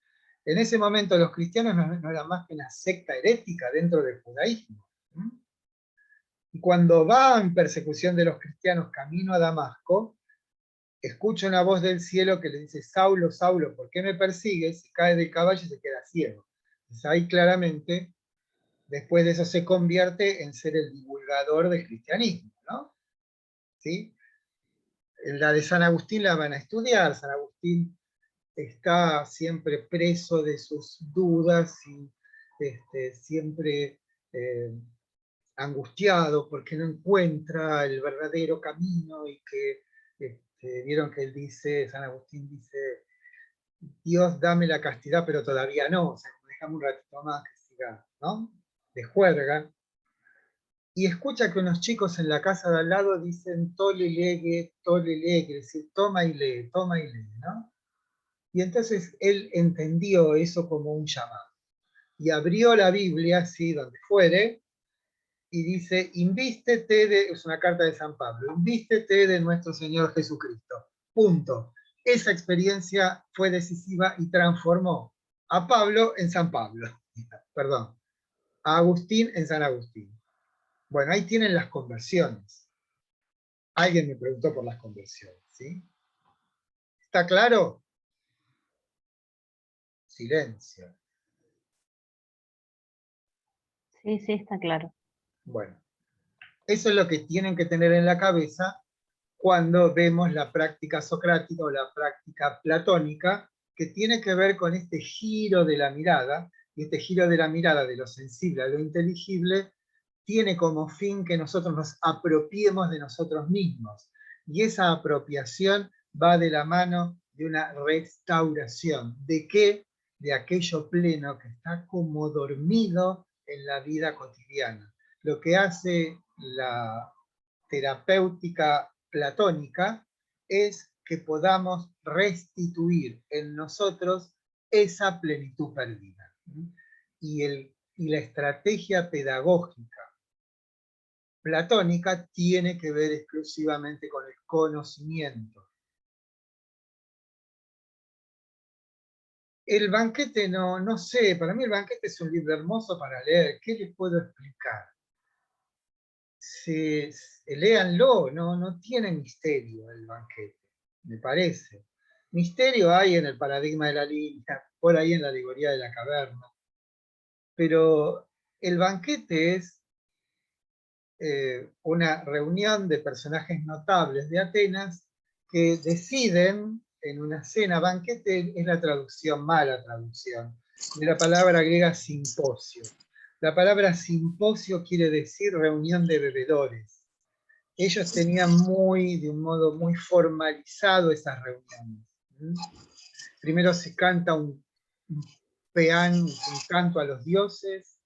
En ese momento los cristianos no eran más que una secta herética dentro del judaísmo. Y cuando va en persecución de los cristianos camino a Damasco, escucha una voz del cielo que le dice: Saulo, Saulo, ¿por qué me persigues? Y cae del caballo y se queda ciego. Entonces ahí claramente, después de eso se convierte en ser el divulgador del cristianismo, ¿no? ¿Sí? En la de San Agustín la van a estudiar. San Agustín está siempre preso de sus dudas y siempre angustiado porque no encuentra el verdadero camino y que vieron que él dice, San Agustín dice: Dios, dame la castidad, pero todavía no, o sea, déjame un ratito más que siga, ¿no? De juerga. Y escucha que unos chicos en la casa de al lado dicen tole, quiere decir toma y lee, ¿no? Y entonces él entendió eso como un llamado. Y abrió la Biblia, así, donde fuere, y dice: invístete es una carta de San Pablo, invístete de nuestro Señor Jesucristo. Punto. Esa experiencia fue decisiva y transformó a Pablo en San Pablo. Perdón. A Agustín en San Agustín. Bueno, ahí tienen las conversiones. Alguien me preguntó por las conversiones, ¿sí? ¿Está claro? Silencio. Sí, sí, está claro. Bueno, eso es lo que tienen que tener en la cabeza cuando vemos la práctica socrática o la práctica platónica, que tiene que ver con este giro de la mirada, y este giro de la mirada de lo sensible a lo inteligible tiene como fin que nosotros nos apropiemos de nosotros mismos. Y esa apropiación va de la mano de una restauración. ¿De qué? De aquello pleno que está como dormido en la vida cotidiana. Lo que hace la terapéutica platónica es que podamos restituir en nosotros esa plenitud perdida. Y la estrategia pedagógica platónica tiene que ver exclusivamente con el conocimiento. El banquete no sé, para mí el banquete es un libro hermoso para leer. ¿Qué les puedo explicar? Léanlo, no tiene misterio el banquete, me parece. Misterio hay en el paradigma de la línea, por ahí en la alegoría de la caverna. Pero el banquete es una reunión de personajes notables de Atenas que deciden en una cena. Banquete es la traducción, mala traducción, de la palabra griega simposio. La palabra simposio quiere decir reunión de bebedores. Ellos tenían de un modo muy formalizado esas reuniones. Primero se canta un peán, un canto a los dioses.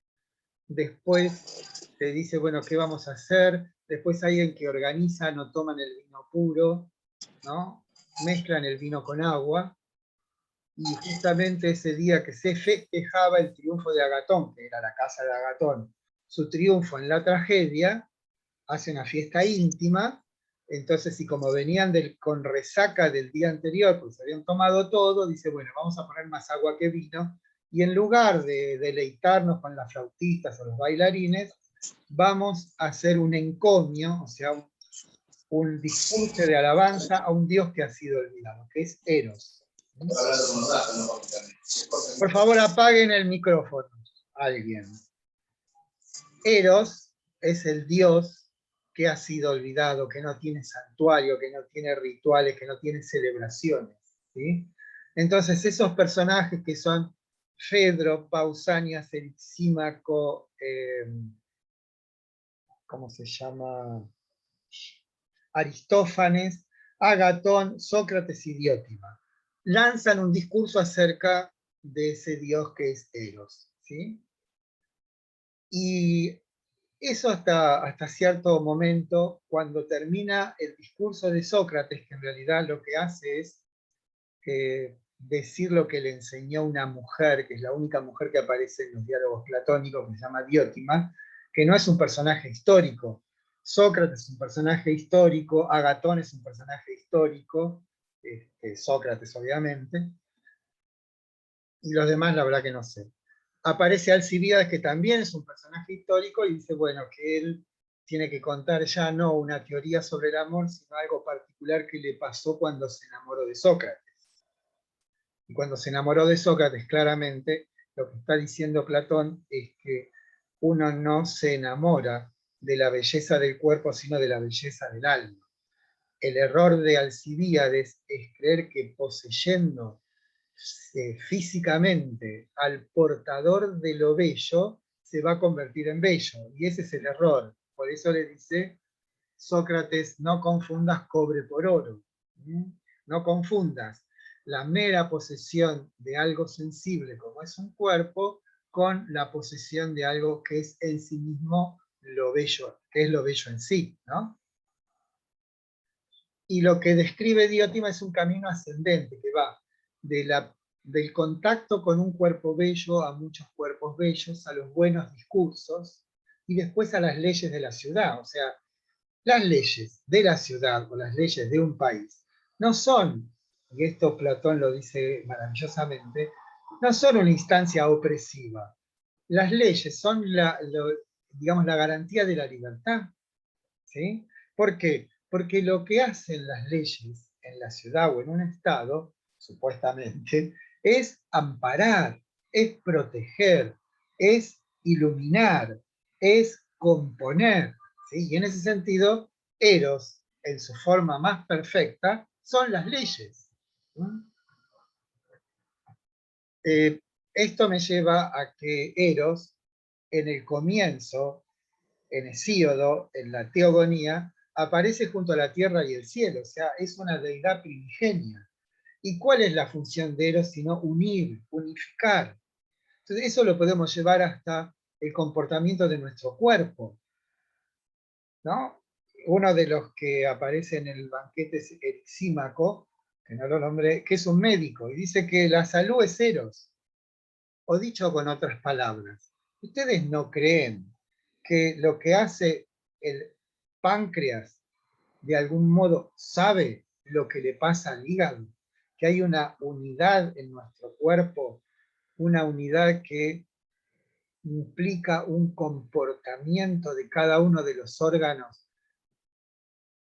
Después te dice, bueno, ¿qué vamos a hacer? Después hay alguien que organiza, no toman el vino puro, ¿no? Mezclan el vino con agua. Y justamente ese día que se festejaba el triunfo de Agatón, que era la casa de Agatón, su triunfo en la tragedia, hace una fiesta íntima. Entonces, y como venían con resaca del día anterior, pues habían tomado todo, dice, bueno, vamos a poner más agua que vino, y en lugar de deleitarnos con las flautistas o los bailarines, vamos a hacer un encomio, o sea, un discurso de alabanza a un dios que ha sido olvidado, que es Eros. Por favor, apaguen el micrófono, alguien. Eros es el dios que ha sido olvidado, que no tiene santuario, que no tiene rituales, que no tiene celebraciones, ¿sí? Entonces esos personajes que son Fedro, Pausanias, Erisímaco, ¿cómo se llama? Aristófanes, Agatón, Sócrates y Diótima, lanzan un discurso acerca de ese dios que es Eros, ¿sí? Y eso hasta cierto momento, cuando termina el discurso de Sócrates, que en realidad lo que hace es decir lo que le enseñó una mujer, que es la única mujer que aparece en los diálogos platónicos, que se llama Diótima, que no es un personaje histórico. Sócrates es un personaje histórico, Agatón es un personaje histórico, Sócrates obviamente, y los demás la verdad que no sé. Aparece Alcibíades, que también es un personaje histórico, y dice, bueno, que él tiene que contar ya no una teoría sobre el amor, sino algo particular que le pasó cuando se enamoró de Sócrates. Y cuando se enamoró de Sócrates, claramente, lo que está diciendo Platón es que uno no se enamora de la belleza del cuerpo, sino de la belleza del alma. El error de Alcibíades es creer que poseyendo físicamente al portador de lo bello, se va a convertir en bello. Y ese es el error. Por eso le dice Sócrates, no confundas cobre por oro. No confundas la mera posesión de algo sensible como es un cuerpo con la posesión de algo que es en sí mismo lo bello, que es lo bello en sí, ¿no? Y lo que describe Diótima es un camino ascendente que va del contacto con un cuerpo bello a muchos cuerpos bellos, a los buenos discursos y después a las leyes de la ciudad. O sea, las leyes de la ciudad o las leyes de un país no son, y esto Platón lo dice maravillosamente, no son una instancia opresiva. Las leyes son digamos, la garantía de la libertad. ¿Sí? ¿Por qué? Porque lo que hacen las leyes en la ciudad o en un estado, supuestamente, es amparar, es proteger, es iluminar, es componer. ¿Sí? Y en ese sentido, Eros, en su forma más perfecta, son las leyes. Esto me lleva a que Eros, en el comienzo, en Hesíodo, en la Teogonía, aparece junto a la tierra y el cielo, o sea, es una deidad primigenia. ¿Y cuál es la función de Eros sino unir, unificar? Entonces eso lo podemos llevar hasta el comportamiento de nuestro cuerpo, ¿no? Uno de los que aparece en el banquete es Erisímaco, que no lo nombré, que es un médico, y dice que la salud es Eros. O dicho con otras palabras, ¿ustedes no creen que lo que hace el páncreas de algún modo sabe lo que le pasa al hígado? Que hay una unidad en nuestro cuerpo, una unidad que implica un comportamiento de cada uno de los órganos,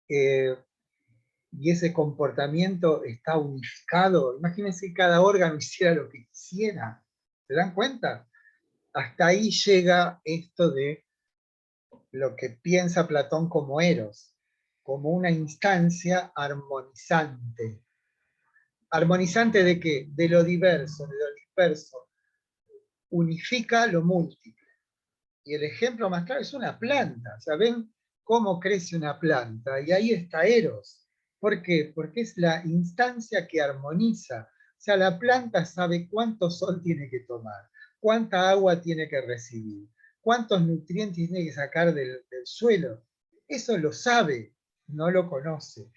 y ese comportamiento está unificado. Imagínense que cada órgano hiciera lo que quisiera. ¿Se dan cuenta? Hasta ahí llega esto de lo que piensa Platón como Eros, como una instancia armonizante. ¿Armonizante de qué? De lo diverso, de lo disperso. Unifica lo múltiple. Y el ejemplo más claro es una planta. O sea, ven cómo crece una planta, y ahí está Eros. ¿Por qué? Porque es la instancia que armoniza. O sea, la planta sabe cuánto sol tiene que tomar, cuánta agua tiene que recibir, cuántos nutrientes tiene que sacar del suelo. Eso lo sabe, no lo conoce.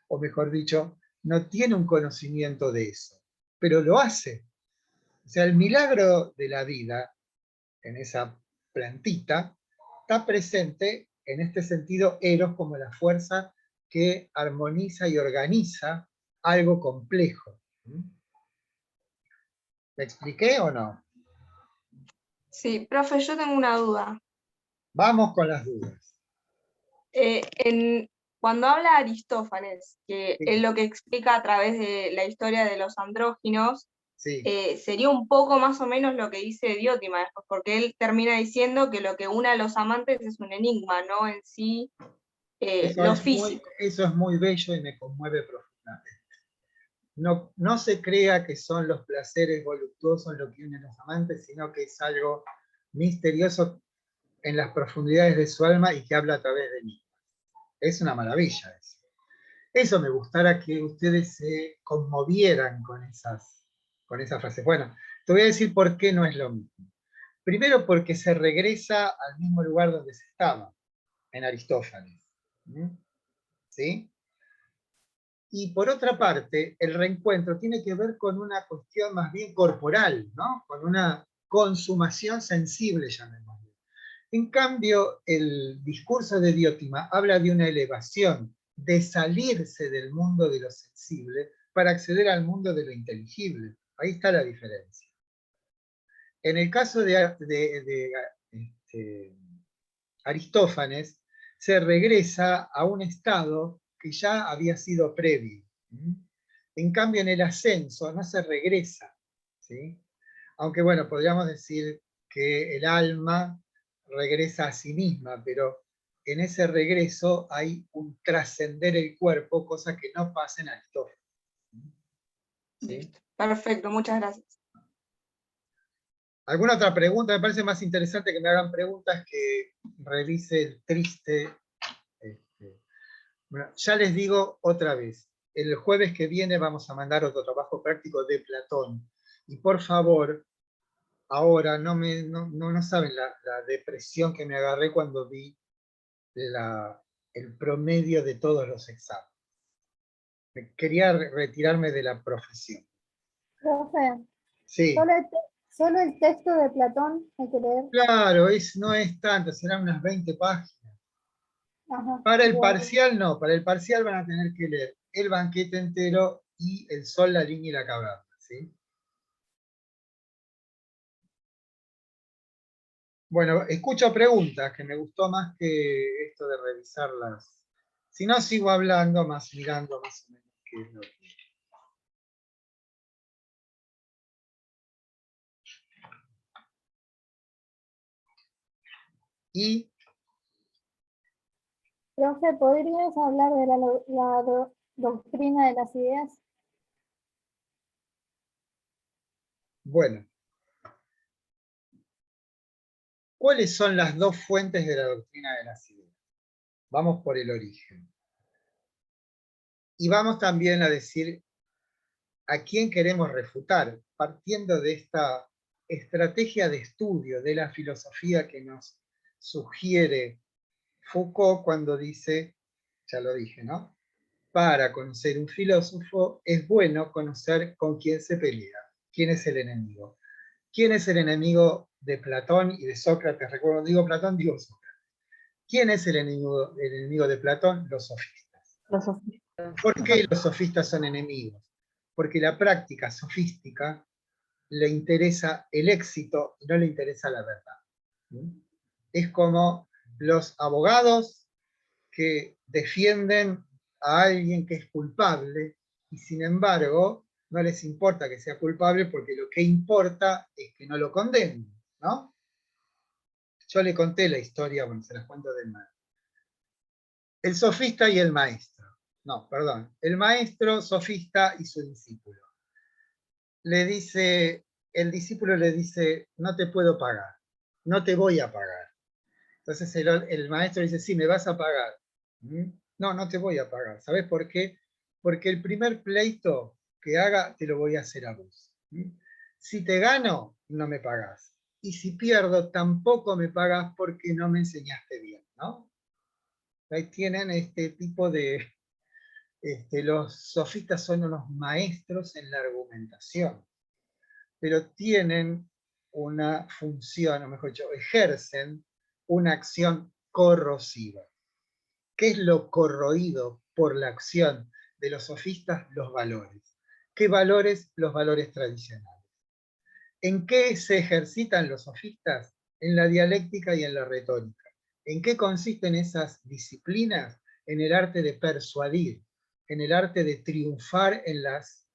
O mejor dicho, no tiene un conocimiento de eso, pero lo hace. O sea, el milagro de la vida en esa plantita, está presente en este sentido Eros como la fuerza que armoniza y organiza algo complejo. ¿Me expliqué o no? Sí, profe, yo tengo una duda. Vamos con las dudas. Cuando habla Aristófanes, que Sí. es lo que explica a través de la historia de los andróginos, Sí, sería un poco más o menos lo que dice Diótima después, porque él termina diciendo que lo que une a los amantes es un enigma, no en sí lo físico. eso es muy bello y me conmueve profundamente. No, no se crea que son los placeres voluptuosos lo que unen a los amantes, sino que es algo misterioso en las profundidades de su alma y que habla a través de mí. Es una maravilla eso. Eso me gustara que ustedes se conmovieran con esas frases. Bueno, te voy a decir por qué no es lo mismo. Primero porque se regresa al mismo lugar donde se estaba, en Aristófanes. ¿Sí? Y por otra parte, el reencuentro tiene que ver con una cuestión más bien corporal, ¿no? Con una consumación sensible, llamémoslo. En cambio, el discurso de Diótima habla de una elevación, de salirse del mundo de lo sensible para acceder al mundo de lo inteligible. Ahí está la diferencia. En el caso de Aristófanes, se regresa a un estado que ya había sido previo. En cambio, en el ascenso no se regresa, ¿sí? Aunque bueno, podríamos decir que el alma regresa a sí misma, pero en ese regreso hay un trascender el cuerpo, cosa que no pasa en Aristófanes. ¿Sí? Perfecto, muchas gracias. ¿Alguna otra pregunta? Me parece más interesante que me hagan preguntas que revise el triste. Bueno, ya les digo otra vez, el jueves que viene vamos a mandar otro trabajo práctico de Platón. Y por favor, ahora no saben la depresión que me agarré cuando vi el promedio de todos los exámenes. Quería retirarme de la profesión. Profe, Sí. solo el texto de Platón hay que leer. Claro, no es tanto, serán unas 20 páginas. Ajá, Para el bueno. parcial no, para el parcial van a tener que leer el banquete entero y el sol, la línea y la caverna, ¿sí? Bueno, escucho preguntas, que me gustó más que esto de revisarlas. Si no, sigo hablando, más mirando más o menos qué es lo que... Y, Profe, ¿podrías hablar de la doctrina de las ideas? bueno, ¿cuáles son las dos fuentes de la doctrina de las ideas? Vamos por el origen. Y vamos también a decir a quién queremos refutar, partiendo de esta estrategia de estudio de la filosofía que nos sugiere Foucault cuando dice, ya lo dije, ¿no? Para conocer un filósofo es bueno conocer con quién se pelea, quién es el enemigo. ¿Quién es el enemigo de Platón y de Sócrates? Recuerdo, digo Platón, digo Sócrates. ¿Quién es el enemigo de Platón? Los sofistas. Los sofistas. ¿Por qué los sofistas son enemigos? Porque la práctica sofística le interesa el éxito y no le interesa la verdad. Es como los abogados que defienden a alguien que es culpable y sin embargo no les importa que sea culpable porque lo que importa es que no lo condenen, ¿no? Yo le conté la historia, bueno, se las cuento de nuevo. El sofista y el maestro. No, perdón. El maestro, sofista y su discípulo. El discípulo le dice, no te puedo pagar, no te voy a pagar. Entonces el maestro dice, sí, me vas a pagar. No, no te voy a pagar. ¿Sabes por qué? Porque el primer pleito que haga, te lo voy a hacer a vos. Si te gano, no me pagás. Y si pierdo, tampoco me pagás porque no me enseñaste bien, ¿no? Ahí tienen este tipo de... los sofistas son unos maestros en la argumentación, pero tienen una función, o mejor dicho, ejercen una acción corrosiva. ¿Qué es lo corroído por la acción de los sofistas? Los valores. ¿Qué valores? Los valores tradicionales. ¿En qué se ejercitan los sofistas? En la dialéctica y en la retórica. ¿En qué consisten esas disciplinas? En el arte de persuadir, en el arte de triunfar en las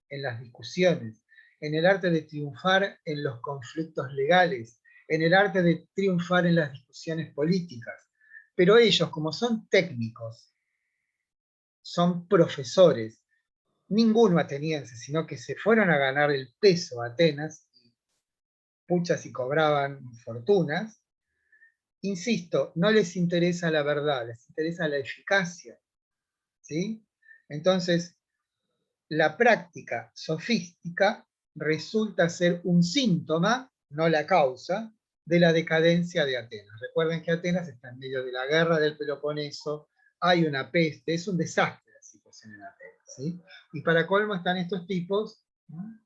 discusiones, en el arte de triunfar en los conflictos legales, en el arte de triunfar en las discusiones políticas. Pero ellos, como son técnicos, son profesores, ninguno ateniense, sino que se fueron a ganar el peso a Atenas, puchas y cobraban fortunas. Insisto, no les interesa la verdad, les interesa la eficacia, ¿sí? Entonces, la práctica sofística resulta ser un síntoma, no la causa, de la decadencia de Atenas. Recuerden que Atenas está en medio de la guerra del Peloponeso, hay una peste, es un desastre la situación en Atenas, ¿sí? Y para colmo están estos tipos, ¿no?,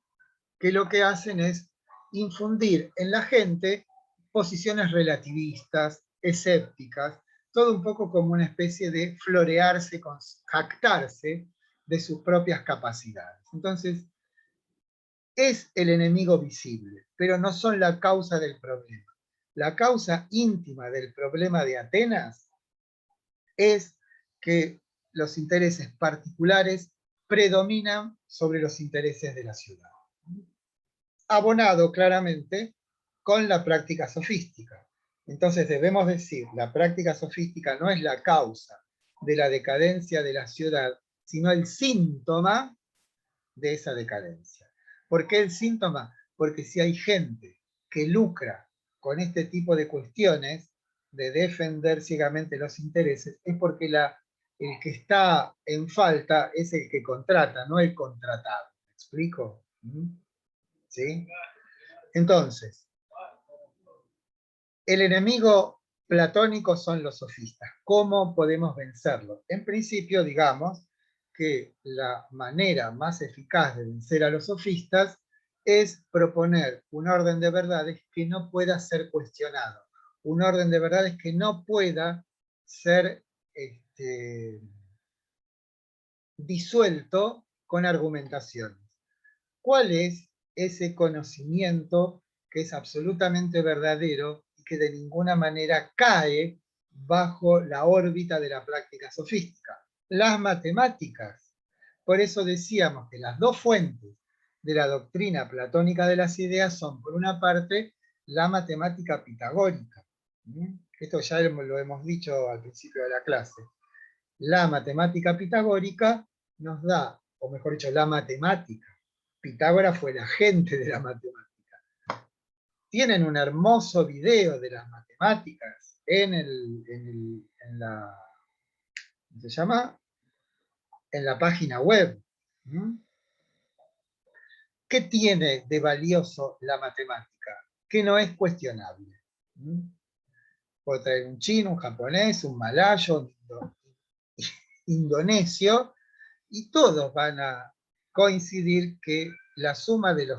que lo que hacen es infundir en la gente posiciones relativistas, escépticas, todo un poco como una especie de florearse, jactarse de sus propias capacidades. Entonces, es el enemigo visible, pero no son la causa del problema. La causa íntima del problema de Atenas es que los intereses particulares predominan sobre los intereses de la ciudad. Abonado claramente con la práctica sofística. Entonces debemos decir, la práctica sofística no es la causa de la decadencia de la ciudad, sino el síntoma de esa decadencia. ¿Por qué el síntoma? Porque si hay gente que lucra con este tipo de cuestiones, de defender ciegamente los intereses, es porque el que está en falta es el que contrata, no el contratado. ¿Me explico? ¿Sí? Entonces, el enemigo platónico son los sofistas. ¿Cómo podemos vencerlo? En principio, digamos que la manera más eficaz de vencer a los sofistas es proponer un orden de verdades que no pueda ser cuestionado, un orden de verdades que no pueda ser disuelto con argumentaciones. ¿Cuál es ese conocimiento que es absolutamente verdadero y que de ninguna manera cae bajo la órbita de la práctica sofística? Las matemáticas. Por eso decíamos que las dos fuentes de la doctrina platónica de las ideas son, por una parte, la matemática pitagórica. Esto ya lo hemos dicho al principio de la clase. La matemática pitagórica nos da, o mejor dicho, la matemática. Pitágoras fue el agente de la matemática. Tienen un hermoso video de las matemáticas en la, ¿cómo se llama? En la página web. ¿Qué tiene de valioso la matemática? Que no es cuestionable. Puedo traer un chino, un japonés, un malayo, un indonesio, y todos van a coincidir que la suma del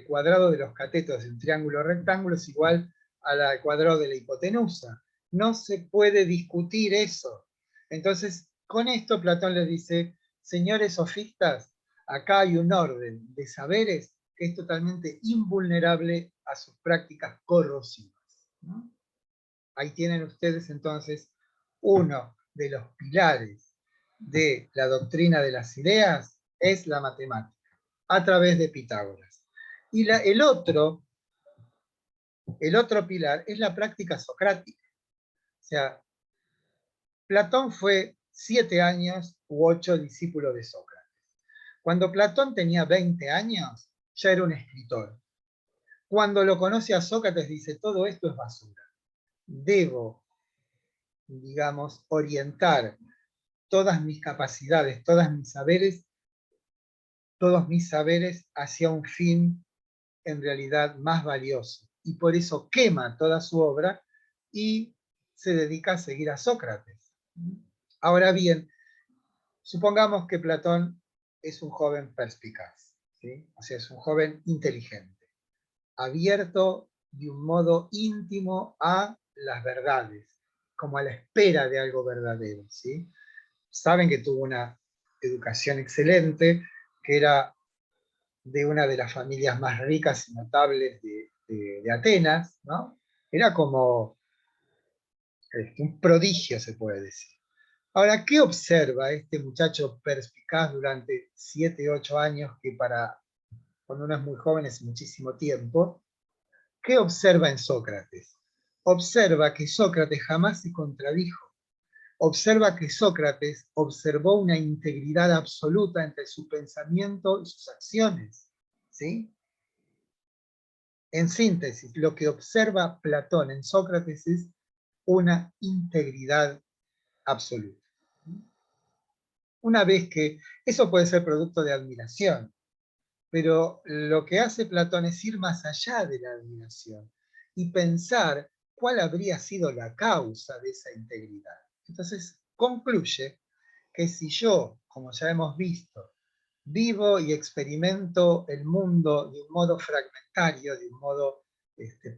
cuadrado de los catetos de un triángulo rectángulo es igual al cuadrado de la hipotenusa. No se puede discutir eso. Entonces, con esto Platón les dice, señores sofistas, acá hay un orden de saberes que es totalmente invulnerable a sus prácticas corrosivas, ¿no? Ahí tienen ustedes entonces uno de los pilares de la doctrina de las ideas, es la matemática, a través de Pitágoras. Y el otro pilar es la práctica socrática. O sea, Platón fue 7 años u 8 discípulo de Sócrates. Cuando Platón tenía 20 años, ya era un escritor. Cuando lo conoce a Sócrates dice, todo esto es basura. Debo, digamos, orientar todas mis capacidades, todos mis saberes hacia un fin en realidad más valioso. Y por eso quema toda su obra y se dedica a seguir a Sócrates. Ahora bien, supongamos que Platón es un joven perspicaz, ¿sí? O sea, es un joven inteligente, abierto de un modo íntimo a las verdades, como a la espera de algo verdadero, ¿sí? Saben que tuvo una educación excelente, que era de una de las familias más ricas y notables de Atenas, ¿no? Era como un prodigio, se puede decir. Ahora, ¿qué observa este muchacho perspicaz durante 7, 8 años que para cuando uno es muy joven es muchísimo tiempo, ¿qué observa en Sócrates? Observa que Sócrates jamás se contradijo. Observa que Sócrates observó una integridad absoluta entre su pensamiento y sus acciones. ¿Sí? En síntesis, lo que observa Platón en Sócrates es una integridad absoluta. Una vez que eso puede ser producto de admiración, pero lo que hace Platón es ir más allá de la admiración y pensar cuál habría sido la causa de esa integridad. Entonces concluye que si yo, como ya hemos visto, vivo y experimento el mundo de un modo fragmentario, de un modo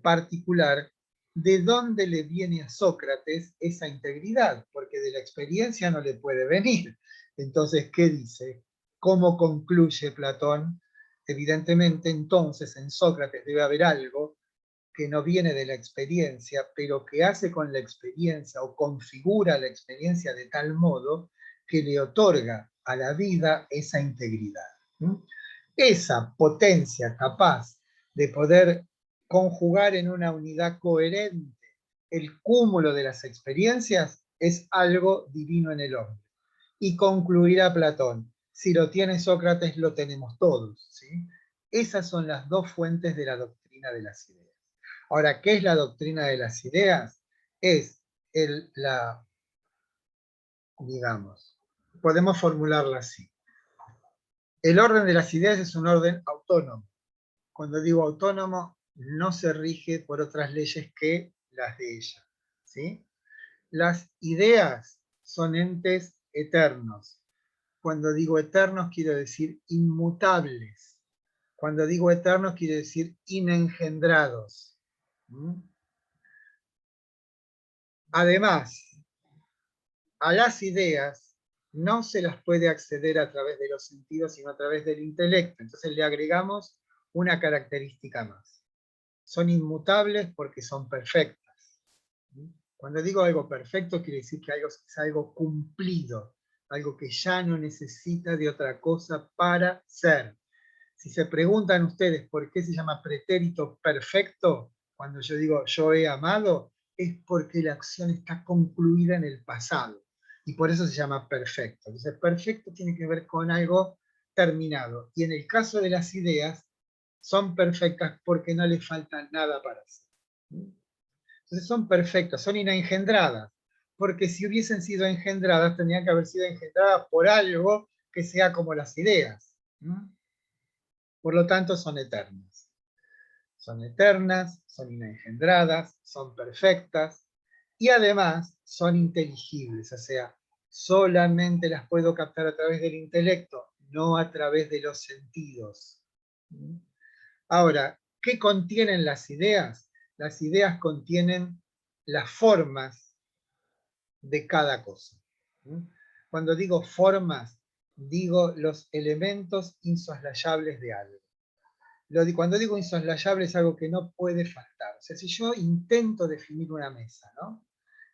particular, ¿de dónde le viene a Sócrates esa integridad? Porque de la experiencia no le puede venir. Entonces, ¿qué dice? ¿Cómo concluye Platón? Evidentemente, entonces, en Sócrates debe haber algo que no viene de la experiencia, pero que hace con la experiencia o configura la experiencia de tal modo que le otorga a la vida esa integridad. Esa potencia capaz de poder conjugar en una unidad coherente el cúmulo de las experiencias es algo divino en el hombre. Y concluirá Platón, si lo tiene Sócrates, lo tenemos todos. ¿Sí? Esas son las dos fuentes de la doctrina de las ideas. Ahora, ¿qué es la doctrina de las ideas? Es digamos, podemos formularla así. El orden de las ideas es un orden autónomo. Cuando digo autónomo, no se rige por otras leyes que las de ella. ¿Sí? Las ideas son entes eternos. Cuando digo eternos, quiero decir inmutables. Cuando digo eternos, quiero decir inengendrados. Además, a las ideas no se las puede acceder a través de los sentidos, sino a través del intelecto. Entonces le agregamos una característica más. Son inmutables porque son perfectas. Cuando digo algo perfecto, quiere decir que es algo cumplido, algo que ya no necesita de otra cosa para ser. Si se preguntan ustedes por qué se llama pretérito perfecto, cuando yo digo yo he amado, es porque la acción está concluida en el pasado. Y por eso se llama perfecto. Entonces, perfecto tiene que ver con algo terminado. Y en el caso de las ideas, son perfectas porque no les falta nada para hacer. Entonces son perfectas, son inengendradas. Porque si hubiesen sido engendradas, tendrían que haber sido engendradas por algo que sea como las ideas. Por lo tanto, son eternas. Son eternas, son inengendradas, son perfectas y además son inteligibles, o sea, solamente las puedo captar a través del intelecto, no a través de los sentidos. Ahora, ¿qué contienen las ideas? Las ideas contienen las formas de cada cosa. Cuando digo formas, digo los elementos insoslayables de algo. Cuando digo insoslayable es algo que no puede faltar. O sea, si yo intento definir una mesa, ¿no?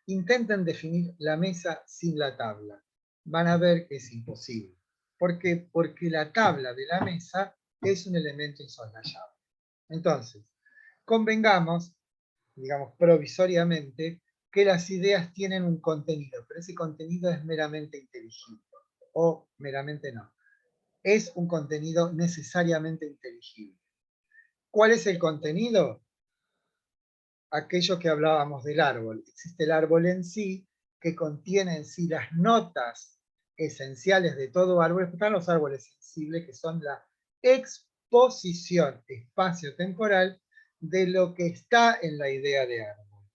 Intenten definir la mesa sin la tabla. Van a ver que es imposible. ¿Por qué? Porque la tabla de la mesa es un elemento insoslayable. Entonces, convengamos, digamos provisoriamente, que las ideas tienen un contenido, pero ese contenido es meramente inteligible. O meramente no. Es un contenido necesariamente inteligible. ¿Cuál es el contenido? Aquello que hablábamos del árbol. Existe el árbol en sí, que contiene en sí las notas esenciales de todo árbol. Están los árboles sensibles, que son la exposición espacio-temporal de lo que está en la idea de árbol.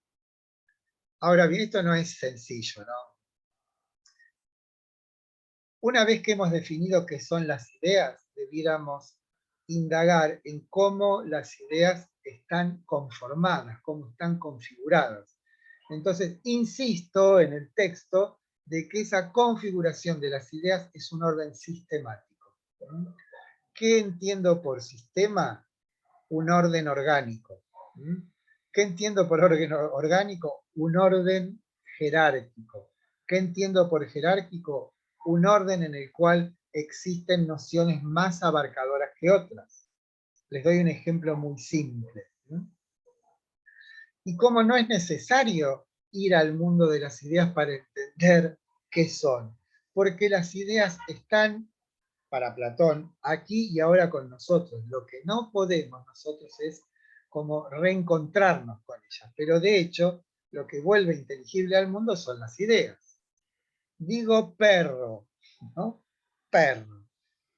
Ahora bien, esto no es sencillo, ¿no? Una vez que hemos definido qué son las ideas, debiéramos indagar en cómo las ideas están conformadas, cómo están configuradas. Entonces, insisto en el texto de que esa configuración de las ideas es un orden sistemático. ¿Qué entiendo por sistema? Un orden orgánico. ¿Qué entiendo por orden orgánico? Un orden jerárquico. ¿Qué entiendo por jerárquico? Un orden en el cual existen nociones más abarcadoras que otras. Les doy un ejemplo muy simple. ¿No? Y cómo no es necesario ir al mundo de las ideas para entender qué son. Porque las ideas están, para Platón, aquí y ahora con nosotros. Lo que no podemos nosotros es como reencontrarnos con ellas. Pero de hecho, lo que vuelve inteligible al mundo son las ideas. Digo perro, ¿no? Perro.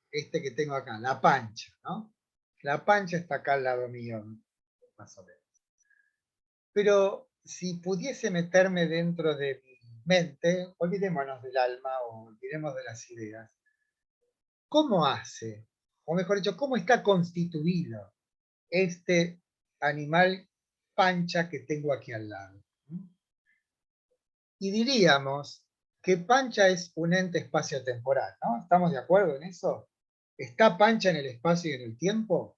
Este que tengo acá, la pancha, ¿no? La pancha está acá al lado mío, más o menos. Pero si pudiese meterme dentro de mi mente, olvidémonos del alma o olvidemos de las ideas, ¿cómo hace? O mejor dicho, ¿cómo está constituido este animal pancha que tengo aquí al lado? Y diríamos que pancha es un ente espacio-temporal, ¿no? ¿Estamos de acuerdo en eso? ¿Está pancha en el espacio y en el tiempo?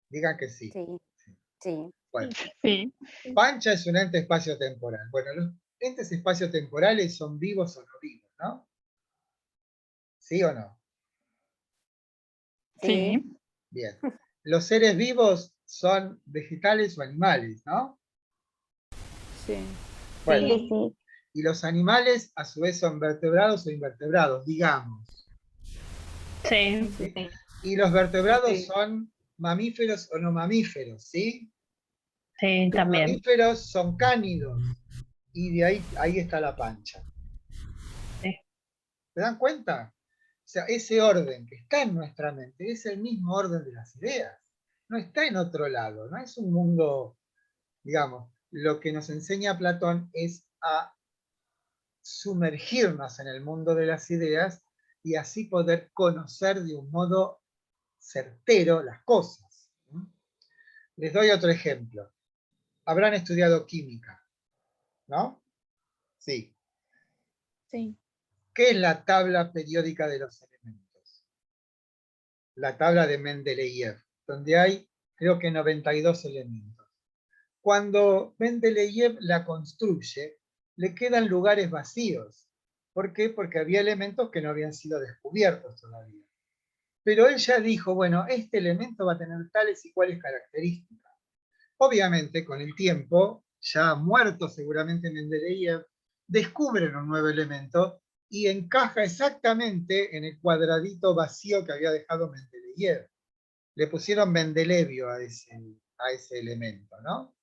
Digan que sí. Sí, sí. Bueno, Sí. pancha es un ente espacio-temporal. Bueno, los entes espacio-temporales son vivos o no vivos, ¿no? ¿Sí o no? Sí. Bien. Los seres vivos son vegetales o animales, ¿no? Sí. Bueno, Sí. Sí. y los animales a su vez son vertebrados o invertebrados, digamos. Sí. ¿Sí? Y los vertebrados Sí. son mamíferos o no mamíferos, ¿sí? Sí, Los también. mamíferos son cánidos. Y de ahí está la pancha. Sí. ¿Se dan cuenta? O sea, ese orden que está en nuestra mente es el mismo orden de las ideas. No está en otro lado, no es un mundo, digamos, lo que nos enseña Platón es a sumergirnos en el mundo de las ideas y así poder conocer de un modo certero las cosas. Les doy otro ejemplo. Habrán estudiado química, ¿no? Sí. Sí. ¿Qué es la tabla periódica de los elementos? La tabla de Mendeleev, donde hay, creo que 92 elementos. Cuando Mendeleev la construye, le quedan lugares vacíos. ¿Por qué? Porque había elementos que no habían sido descubiertos todavía. Pero él ya dijo, bueno, este elemento va a tener tales y cuales características. Obviamente, con el tiempo, ya muerto seguramente Mendeleev, descubren un nuevo elemento y encaja exactamente en el cuadradito vacío que había dejado Mendeleev. Le pusieron Mendelevio a ese elemento, ¿no?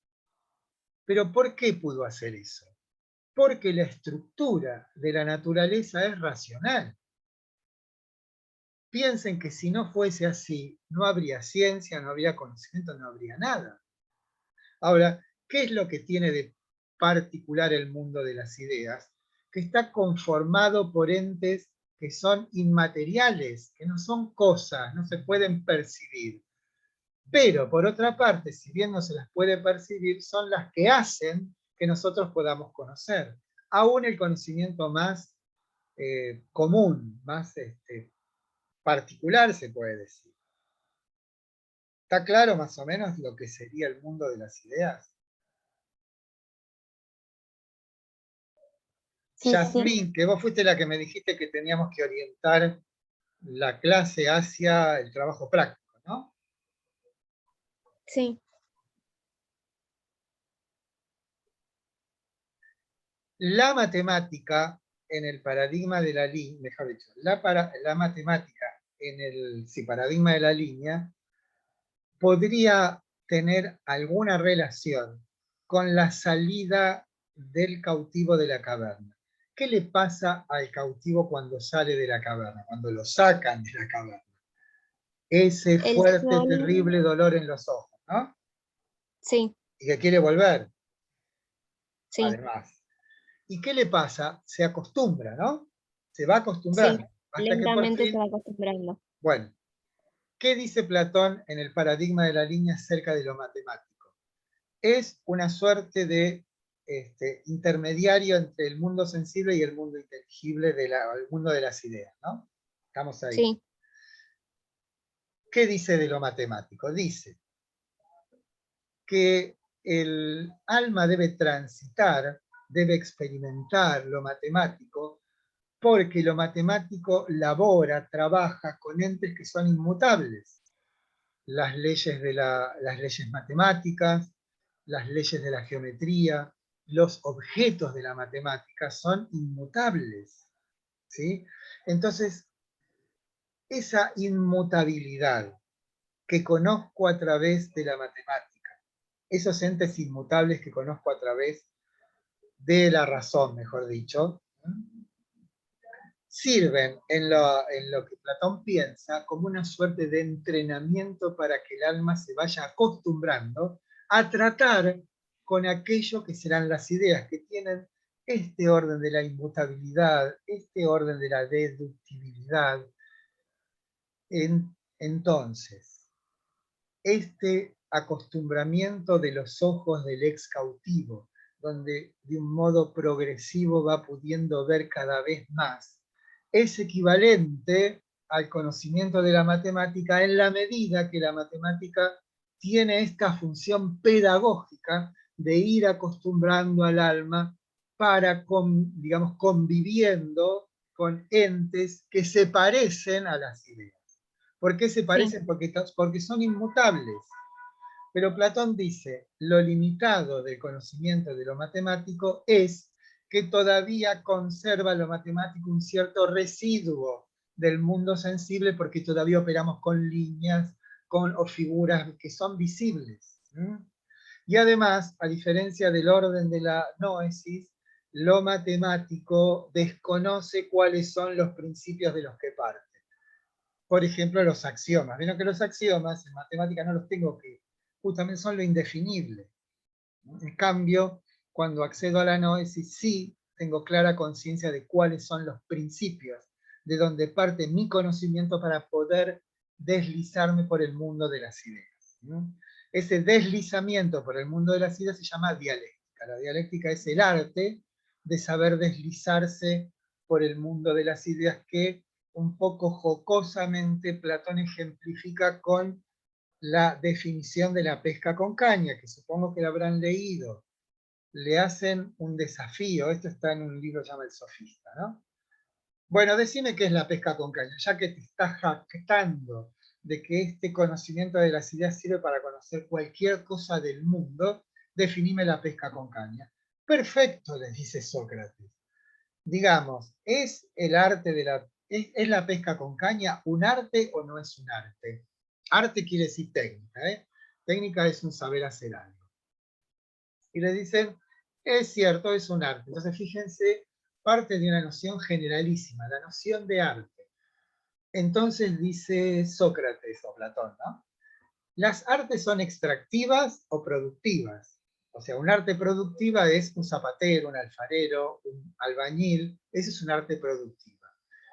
Pero ¿por qué pudo hacer eso? Porque la estructura de la naturaleza es racional. Piensen que si no fuese así, no habría ciencia, no habría conocimiento, no habría nada. Ahora, ¿qué es lo que tiene de particular el mundo de las ideas? Que está conformado por entes que son inmateriales, que no son cosas, no se pueden percibir. Pero, por otra parte, si bien no se las puede percibir, son las que hacen que nosotros podamos conocer. Aún el conocimiento más común, más particular, se puede decir. ¿Está claro más o menos lo que sería el mundo de las ideas? Sí, Yasmín, que vos fuiste la que me dijiste que teníamos que orientar la clase hacia el trabajo práctico, ¿no? Sí. La matemática en el paradigma de la línea, mejor dicho, la matemática en el paradigma de la línea podría tener alguna relación con la salida del cautivo de la caverna. ¿Qué le pasa al cautivo cuando sale de la caverna, cuando lo sacan de la caverna? Ese El fuerte, sol. terrible dolor en los ojos, ¿no? Sí, Y que quiere volver, sí, además. ¿Y qué le pasa? Se acostumbra, ¿no? Se va sí. acostumbrando, hasta que por Lentamente se va fin, acostumbrando. bueno, ¿qué dice Platón en el paradigma de la línea acerca de lo matemático? Es una suerte de intermediario entre el mundo sensible y el mundo inteligible, el mundo de las ideas, ¿no? Estamos ahí. Sí, ¿Qué dice de lo matemático? Dice que el alma debe transitar, debe experimentar lo matemático, porque lo matemático labora, trabaja con entes que son inmutables. las leyes matemáticas, las leyes de la geometría, los objetos de la matemática son inmutables, ¿sí? Entonces, esa inmutabilidad que conozco a través de la matemática, esos entes inmutables que conozco a través de la razón, mejor dicho, sirven en lo que Platón piensa como una suerte de entrenamiento para que el alma se vaya acostumbrando a tratar con aquello que serán las ideas que tienen este orden de la inmutabilidad, este orden de la deductibilidad. Entonces, este acostumbramiento de los ojos del ex cautivo, donde de un modo progresivo va pudiendo ver cada vez más, es equivalente al conocimiento de la matemática en la medida que la matemática tiene esta función pedagógica de ir acostumbrando al alma para, digamos, conviviendo con entes que se parecen a las ideas. ¿Por qué se parecen? Porque son inmutables. Pero Platón dice, lo limitado del conocimiento de lo matemático es que todavía conserva lo matemático un cierto residuo del mundo sensible porque todavía operamos con líneas o figuras que son visibles. Y además, a diferencia del orden de la noesis, lo matemático desconoce cuáles son los principios de los que parte. Por ejemplo, los axiomas. Vieron que los axiomas en matemática no los tengo que, justamente son lo indefinible. En cambio, cuando accedo a la noesis, sí tengo clara conciencia de cuáles son los principios, de donde parte mi conocimiento para poder deslizarme por el mundo de las ideas. Ese deslizamiento por el mundo de las ideas se llama dialéctica. La dialéctica es el arte de saber deslizarse por el mundo de las ideas que un poco jocosamente Platón ejemplifica con la definición de la pesca con caña, que supongo que la habrán leído. Le hacen un desafío, esto está en un libro que se llama El Sofista, ¿no? Bueno, decime qué es la pesca con caña, ya que te estás jactando de que este conocimiento de las ideas sirve para conocer cualquier cosa del mundo, definime la pesca con caña. Perfecto, les dice Sócrates. Digamos, ¿es el arte de ¿es la pesca con caña un arte o no es un arte? Arte quiere decir técnica, ¿eh? Técnica es un saber hacer algo. Y le dicen, es cierto, es un arte. Entonces, fíjense, parte de una noción generalísima, la noción de arte. Entonces dice Sócrates o Platón, ¿no? Las artes son extractivas o productivas. O sea, un arte productiva es un zapatero, un alfarero, un albañil, ese es un arte productiva.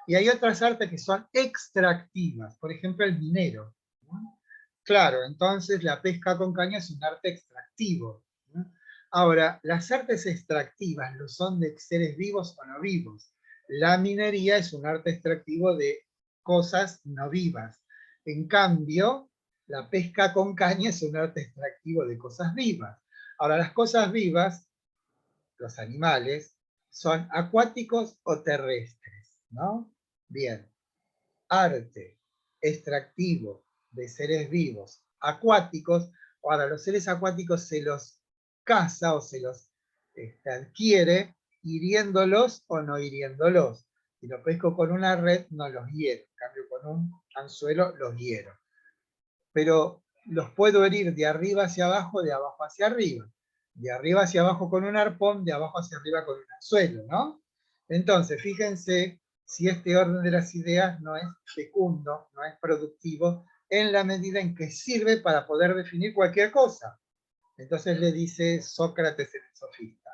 Y hay otras artes que son extractivas, por ejemplo el minero. Claro, entonces la pesca con caña es un arte extractivo. Ahora, las artes extractivas lo son de seres vivos o no vivos. La minería es un arte extractivo de cosas no vivas. En cambio, la pesca con caña es un arte extractivo de cosas vivas. Ahora, las cosas vivas, los animales, son acuáticos o terrestres, ¿no? Bien. Arte extractivo de seres vivos acuáticos, ahora los seres acuáticos se los caza o se los adquiere hiriéndolos o no hiriéndolos. Si lo pesco con una red, no los hiero. En cambio, con un anzuelo los hiero. Pero los puedo herir de arriba hacia abajo, de abajo hacia arriba. De arriba hacia abajo con un arpón, de abajo hacia arriba con un anzuelo, ¿no? Entonces, fíjense si este orden de las ideas no es fecundo, no es productivo, en la medida en que sirve para poder definir cualquier cosa. Entonces le dice Sócrates en el Sofista,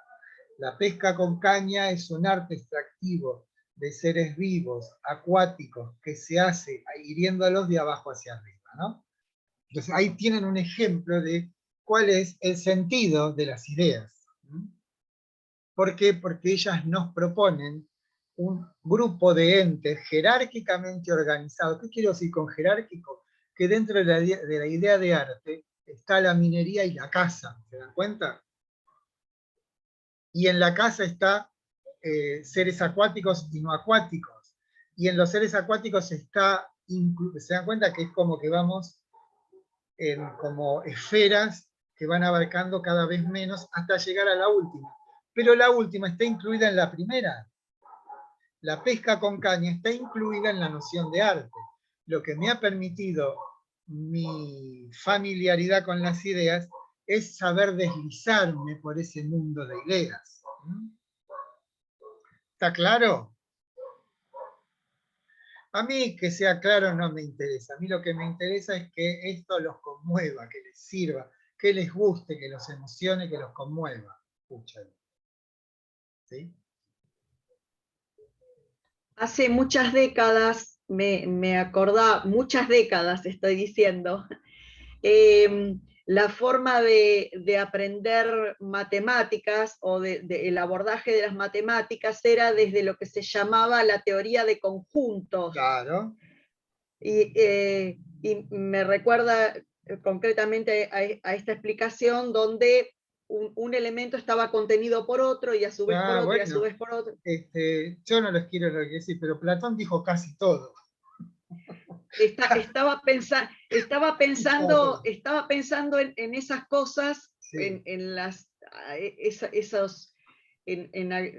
la pesca con caña es un arte extractivo de seres vivos, acuáticos, que se hace hiriéndolos de abajo hacia arriba, ¿no? Entonces ahí tienen un ejemplo de cuál es el sentido de las ideas. ¿Por qué? Porque ellas nos proponen un grupo de entes jerárquicamente organizados. ¿Qué quiero decir con jerárquico? Que dentro de la idea de arte está la minería y la caza, ¿se dan cuenta? Y en la caza está seres acuáticos y no acuáticos. Y en los seres acuáticos está, se dan cuenta que es como que vamos en como esferas que van abarcando cada vez menos hasta llegar a la última. Pero la última está incluida en la primera. La pesca con caña está incluida en la noción de arte, lo que me ha permitido mi familiaridad con las ideas es saber deslizarme por ese mundo de ideas. ¿Está claro? A mí que sea claro no me interesa. A mí lo que me interesa es que esto los conmueva, que les sirva, que les guste, que los emocione, que los conmueva. Escuchen. ¿Sí? Hace muchas décadas, me acordaba, muchas décadas estoy diciendo, la forma de aprender matemáticas o el abordaje de las matemáticas era desde lo que se llamaba la teoría de conjuntos. Claro. Y me recuerda concretamente a esta explicación donde un elemento estaba contenido por otro y a su vez por otro y a su vez por otro. Yo no les quiero decir, pero Platón dijo casi todo. Estaba pensando en esas cosas, sí. en las, esos,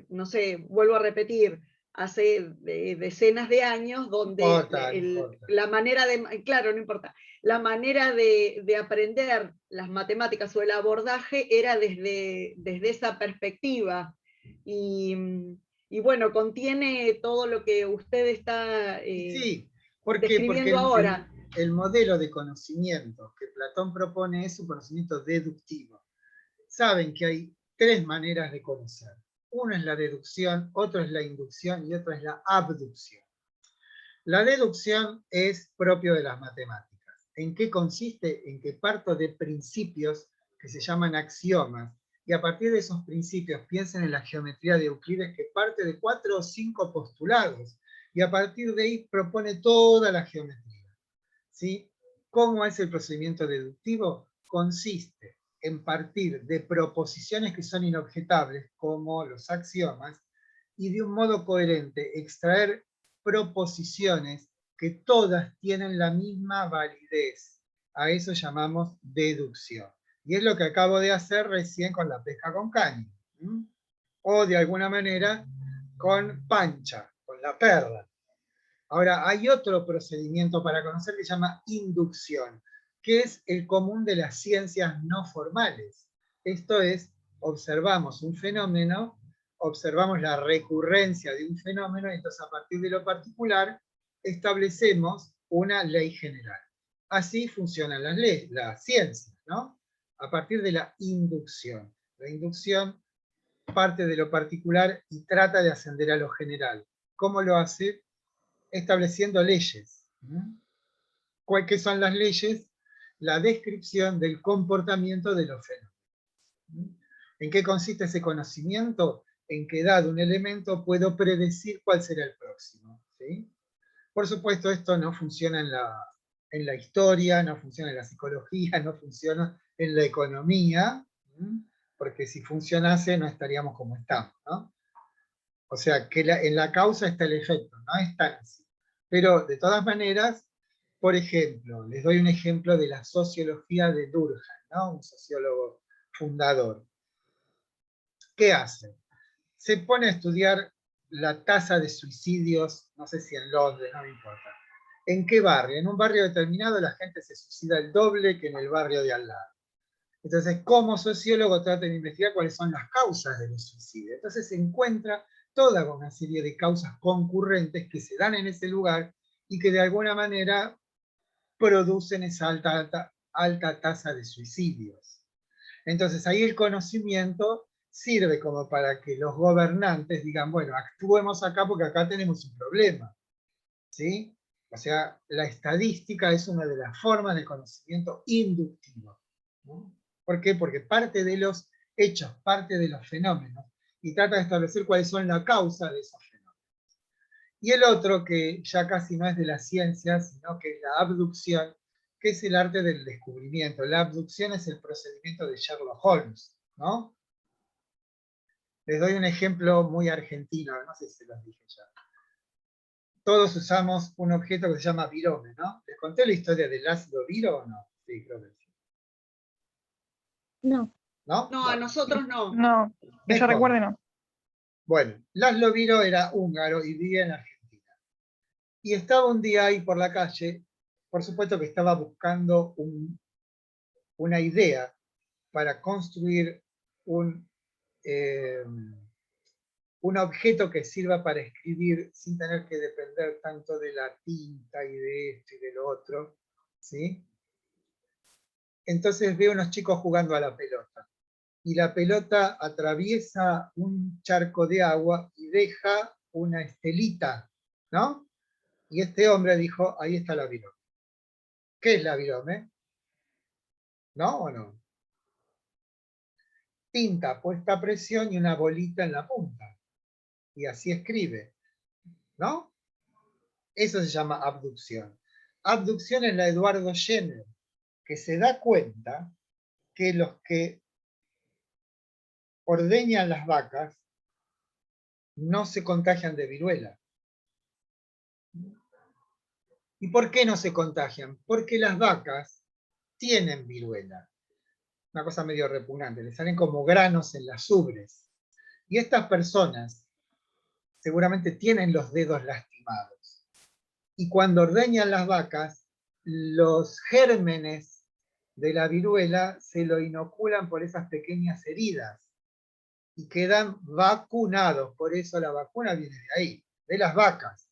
no sé, vuelvo a repetir, hace decenas de años, donde la manera de, claro, no importa, la manera de aprender las matemáticas o el abordaje era desde esa perspectiva. Y bueno, contiene todo lo que usted está sí, porque describiendo ahora. El modelo de conocimiento que Platón propone es un conocimiento deductivo. Saben que hay tres maneras de conocer. Una es la deducción, otra es la inducción y otra es la abducción. La deducción es propio de las matemáticas. ¿En qué consiste? En que parto de principios que se llaman axiomas, y a partir de esos principios piensen en la geometría de Euclides, que parte de 4 o 5 postulados, y a partir de ahí propone toda la geometría. ¿Sí? ¿Cómo es el procedimiento deductivo? Consiste en partir de proposiciones que son inobjetables, como los axiomas, y de un modo coherente extraer proposiciones que todas tienen la misma validez. A eso llamamos deducción. Y es lo que acabo de hacer recién con la pesca con caña. O de alguna manera con pancha, con la perla. Ahora, hay otro procedimiento para conocer que se llama inducción, que es el común de las ciencias no formales. Esto es, observamos un fenómeno, observamos la recurrencia de un fenómeno, y entonces a partir de lo particular establecemos una ley general. Así funcionan las ciencias, ¿no? A partir de la inducción. La inducción parte de lo particular y trata de ascender a lo general. ¿Cómo lo hace? Estableciendo leyes. ¿Qué son las leyes? La descripción del comportamiento de los fenómenos. ¿En qué consiste ese conocimiento? En que dado un elemento puedo predecir cuál será el próximo. ¿Sí? Por supuesto, esto no funciona en la historia, no funciona en la psicología, no funciona en la economía, porque si funcionase no estaríamos como estamos, ¿no? O sea, que en la causa está el efecto, no es tan así. Pero, de todas maneras, por ejemplo, les doy un ejemplo de la sociología de Durkheim, ¿no? Un sociólogo fundador. ¿Qué hace? Se pone a estudiar la tasa de suicidios, no sé si en Londres, no me importa. ¿En qué barrio? En un barrio determinado la gente se suicida el doble que en el barrio de al lado. Entonces, como sociólogo trata de investigar cuáles son las causas de los suicidios. Entonces se encuentra toda una serie de causas concurrentes que se dan en ese lugar y que de alguna manera producen esa alta tasa de suicidios. Entonces ahí el conocimiento sirve como para que los gobernantes digan, bueno, actuemos acá porque acá tenemos un problema. ¿Sí? O sea, la estadística es una de las formas de conocimiento inductivo. ¿No? ¿Por qué? Porque parte de los hechos, parte de los fenómenos, y trata de establecer cuáles son la causa de esos fenómenos. Y el otro, que ya casi no es de la ciencia, sino que es la abducción, que es el arte del descubrimiento. La abducción es el procedimiento de Sherlock Holmes, ¿no? Les doy un ejemplo muy argentino, no sé si se los dije ya. Todos usamos un objeto que se llama virome, ¿no? ¿Les conté la historia del ácido viro o no? Sí, creo que sí. No. ¿No? No, a Bueno, nosotros no. No, que yo mejor. recuerde no. Bueno, Laszlo Biro era húngaro y vivía en Argentina. Y estaba un día ahí por la calle, por supuesto que estaba buscando una idea para construir un objeto que sirva para escribir sin tener que depender tanto de la tinta y de esto y de lo otro, ¿sí? Entonces veo unos chicos jugando a la pelota. Y la pelota atraviesa un charco de agua y deja una estelita, ¿no? Y este hombre dijo, ahí está la virome. ¿Qué es la virome? ¿No o no? Tinta puesta a presión y una bolita en la punta. Y así escribe, ¿no? Eso se llama abducción. Abducción es la Eduardo Jenner, que se da cuenta que los que ordeñan las vacas no se contagian de viruela. ¿Y por qué no se contagian? Porque las vacas tienen viruela. Una cosa medio repugnante, le salen como granos en las ubres. Y estas personas seguramente tienen los dedos lastimados. Y cuando ordeñan las vacas, los gérmenes de la viruela se lo inoculan por esas pequeñas heridas y quedan vacunados. Por eso la vacuna viene de ahí, de las vacas.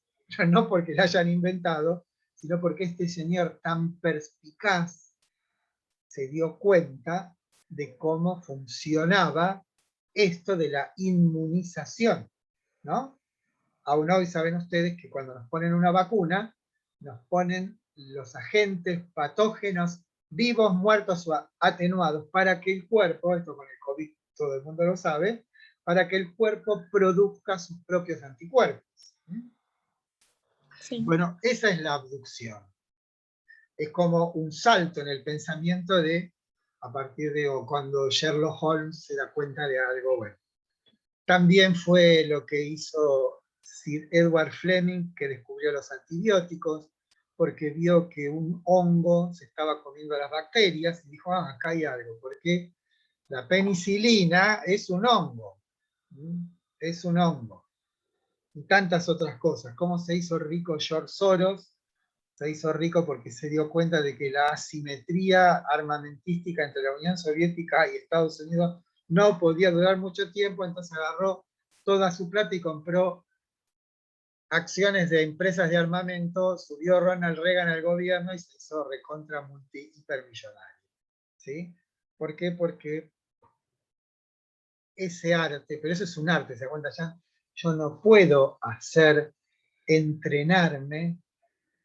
No porque la hayan inventado, sino porque este señor tan perspicaz se dio cuenta de cómo funcionaba esto de la inmunización, ¿no? Aún hoy saben ustedes que cuando nos ponen una vacuna, nos ponen los agentes patógenos vivos, muertos o atenuados para que el cuerpo, esto con el COVID todo el mundo lo sabe, para que el cuerpo produzca sus propios anticuerpos. Sí. Bueno, esa es la abducción. Es como un salto en el pensamiento de, a partir de cuando Sherlock Holmes se da cuenta de algo bueno. También fue lo que hizo Sir Edward Fleming, que descubrió los antibióticos, porque vio que un hongo se estaba comiendo a las bacterias y dijo, acá hay algo, porque la penicilina es un hongo, es un hongo. Y tantas otras cosas. ¿Cómo se hizo rico George Soros? Se hizo rico porque se dio cuenta de que la asimetría armamentística entre la Unión Soviética y Estados Unidos no podía durar mucho tiempo, entonces agarró toda su plata y compró acciones de empresas de armamento, subió Ronald Reagan al gobierno y se hizo recontra hipermillonario. ¿Sí? ¿Por qué? Porque ese arte, pero eso es un arte, ¿se da cuenta ya? Yo no puedo entrenarme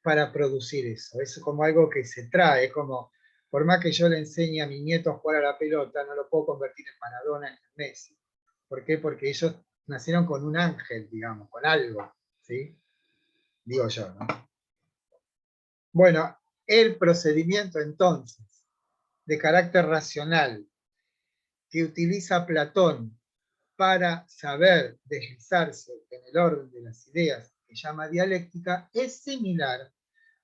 para producir eso. Es como algo que se trae, es como, por más que yo le enseñe a mi nieto a jugar a la pelota, no lo puedo convertir en Maradona, en Messi. ¿Por qué? Porque ellos nacieron con un ángel, digamos, con algo, ¿sí? Digo yo, ¿no? Bueno, el procedimiento entonces, de carácter racional, que utiliza Platón para saber deslizarse en el orden de las ideas, que llama dialéctica, es similar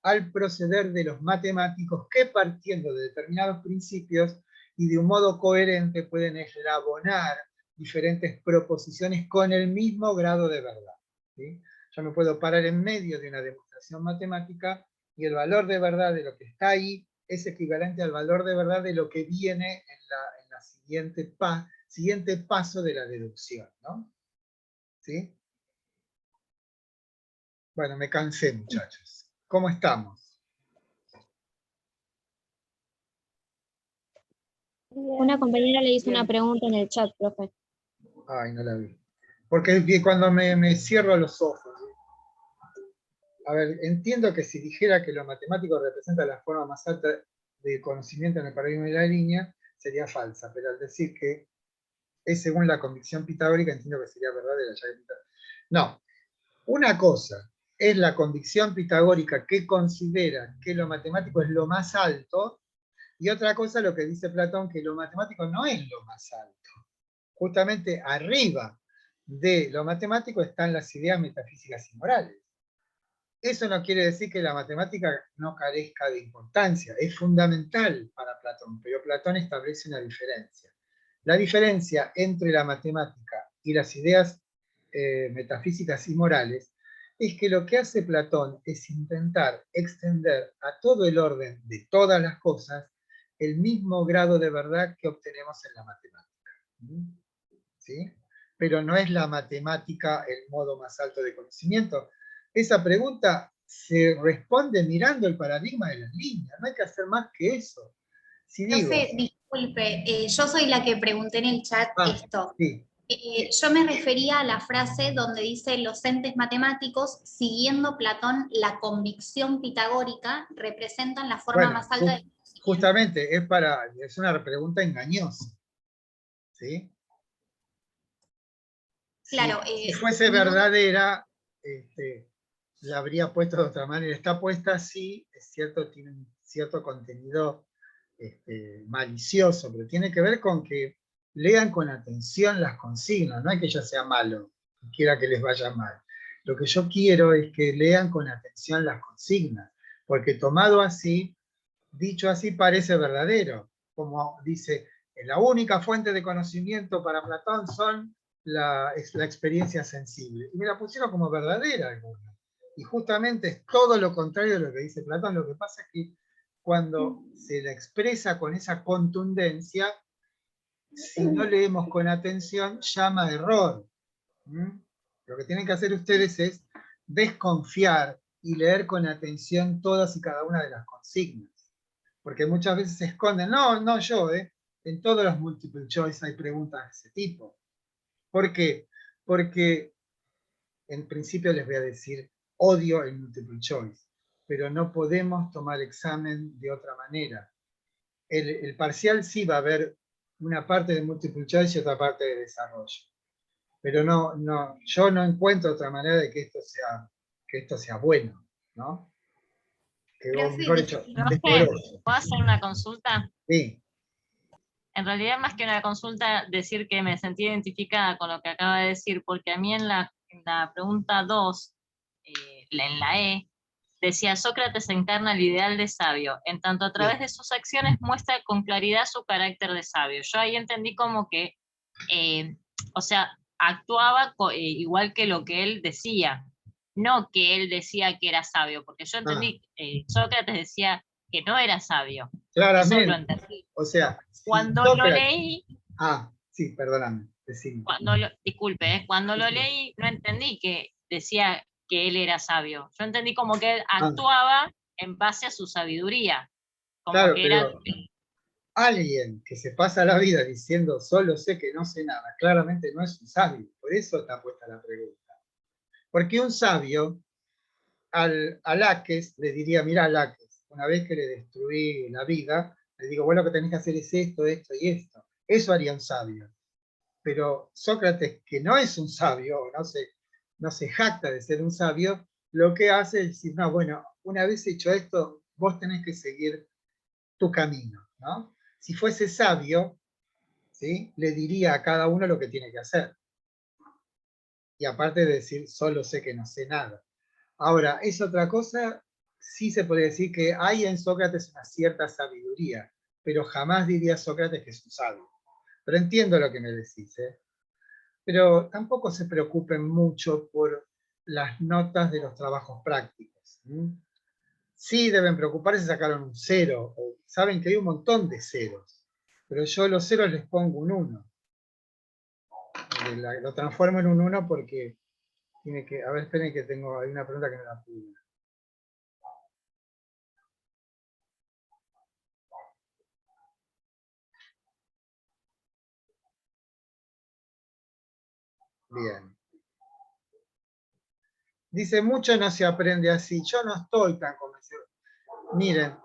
al proceder de los matemáticos que, partiendo de determinados principios y de un modo coherente, pueden eslabonar diferentes proposiciones con el mismo grado de verdad. ¿Sí? Yo me puedo parar en medio de una demostración matemática y el valor de verdad de lo que está ahí es equivalente al valor de verdad de lo que viene en la siguiente paso de la deducción, ¿no? ¿Sí? Bueno, me cansé, muchachos. ¿Cómo estamos? Una compañera le hizo Bien. una pregunta en el chat, profe. Ay, no la vi. Porque cuando me cierro los ojos. A ver, entiendo que si dijera que lo matemático representa la forma más alta de conocimiento en el paradigma de la línea, sería falsa, pero al decir que es según la convicción pitagórica, entiendo que sería verdadera. No, una cosa es la convicción pitagórica que considera que lo matemático es lo más alto, y otra cosa lo que dice Platón, que lo matemático no es lo más alto. Justamente arriba de lo matemático están las ideas metafísicas y morales. Eso no quiere decir que la matemática no carezca de importancia, es fundamental para Platón, pero Platón establece una diferencia. La diferencia entre la matemática y las ideas metafísicas y morales es que lo que hace Platón es intentar extender a todo el orden de todas las cosas el mismo grado de verdad que obtenemos en la matemática. ¿Sí? Pero no es la matemática el modo más alto de conocimiento. Esa pregunta se responde mirando el paradigma de las líneas, no hay que hacer más que eso. Si digo, Profe, disculpe, yo soy la que pregunté en el chat esto. Sí. Yo me refería a la frase donde dice los entes matemáticos, siguiendo Platón, la convicción pitagórica, representan la forma más alta de... Justamente, es una pregunta engañosa. ¿Sí? Claro. Si fuese verdadera, la habría puesto de otra manera. Está puesta así, es cierto, tiene un cierto contenido malicioso, pero tiene que ver con que lean con atención las consignas, no es que yo sea malo, quiera que les vaya mal. Lo que yo quiero es que lean con atención las consignas, porque tomado así, dicho así, parece verdadero. Como dice, la única fuente de conocimiento para Platón es la experiencia sensible. Y me la pusieron como verdadera alguna. Y justamente es todo lo contrario de lo que dice Platón. Lo que pasa es que cuando se la expresa con esa contundencia, si no leemos con atención, llama a error. Lo que tienen que hacer ustedes es desconfiar y leer con atención todas y cada una de las consignas. Porque muchas veces se esconden, no yo, en todos los multiple choice hay preguntas de ese tipo. ¿Por qué? Porque en principio les voy a decir, odio el multiple choice, pero no podemos tomar examen de otra manera. El parcial sí va a haber una parte de multiple choice y otra parte de desarrollo. Pero yo no encuentro otra manera de que esto sea bueno, ¿no? ¿Puedo hacer una consulta? Sí. En realidad, más que una consulta, decir que me sentí identificada con lo que acaba de decir, porque a mí en la pregunta 2, en la E, decía, Sócrates encarna el ideal de sabio, en tanto a través de sus acciones muestra con claridad su carácter de sabio. Yo ahí entendí como que, o sea, actuaba igual que lo que él decía, no que él decía que era sabio, porque yo entendí, Sócrates decía que no era sabio. Claramente. Eso lo entendí. O sea, cuando lo leí... sí, perdóname. Disculpe, cuando lo leí no entendí que decía que él era sabio. Yo entendí como que él actuaba en base a su sabiduría. Como claro, que era... Alguien que se pasa la vida diciendo solo sé que no sé nada, claramente no es un sabio. Por eso está puesta la pregunta. Porque un sabio, al Laques le diría, mira Laques, una vez que le destruí la vida, le digo, bueno, lo que tenés que hacer es esto, esto y esto. Eso haría un sabio. Pero Sócrates, que no es un sabio, no se jacta de ser un sabio, lo que hace es decir, no, bueno, una vez hecho esto, vos tenés que seguir tu camino, ¿no? Si fuese sabio, ¿sí?, le diría a cada uno lo que tiene que hacer. Y aparte de decir, solo sé que no sé nada. Ahora, es otra cosa, sí se puede decir que hay en Sócrates una cierta sabiduría, pero jamás diría Sócrates que es un sabio. Pero entiendo lo que me decís, ¿eh? Pero tampoco se preocupen mucho por las notas de los trabajos prácticos. Sí deben preocuparse si sacaron un 0, o saben que hay un montón de ceros, pero yo los ceros les pongo un 1. Lo transformo en un 1 porque tiene que... A ver, esperen que hay una pregunta que me la pide. Bien. Dice, mucho no se aprende así. Yo no estoy tan convencido. Miren,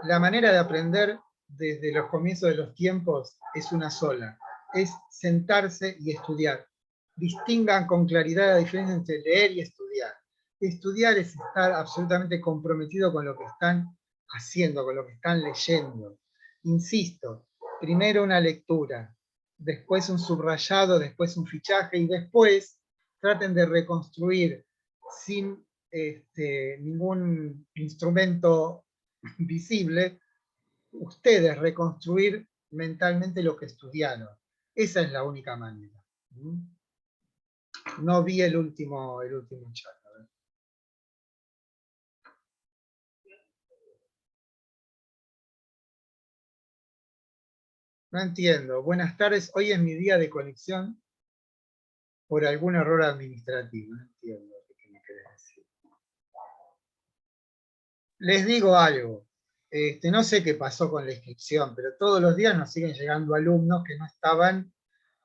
la manera de aprender desde los comienzos de los tiempos es una sola. Es sentarse y estudiar. Distingan con claridad la diferencia entre leer y estudiar. Estudiar es estar absolutamente comprometido con lo que están haciendo, con lo que están leyendo. Insisto, primero una lectura, después un subrayado, después un fichaje y después traten de reconstruir sin ningún instrumento visible, ustedes reconstruir mentalmente lo que estudiaron. Esa es la única manera. No vi el último chat. A ver. No entiendo. Buenas tardes. Hoy es mi día de conexión por algún error administrativo. No entiendo qué me querés decir. Les digo algo. No sé qué pasó con la inscripción, pero todos los días nos siguen llegando alumnos que no estaban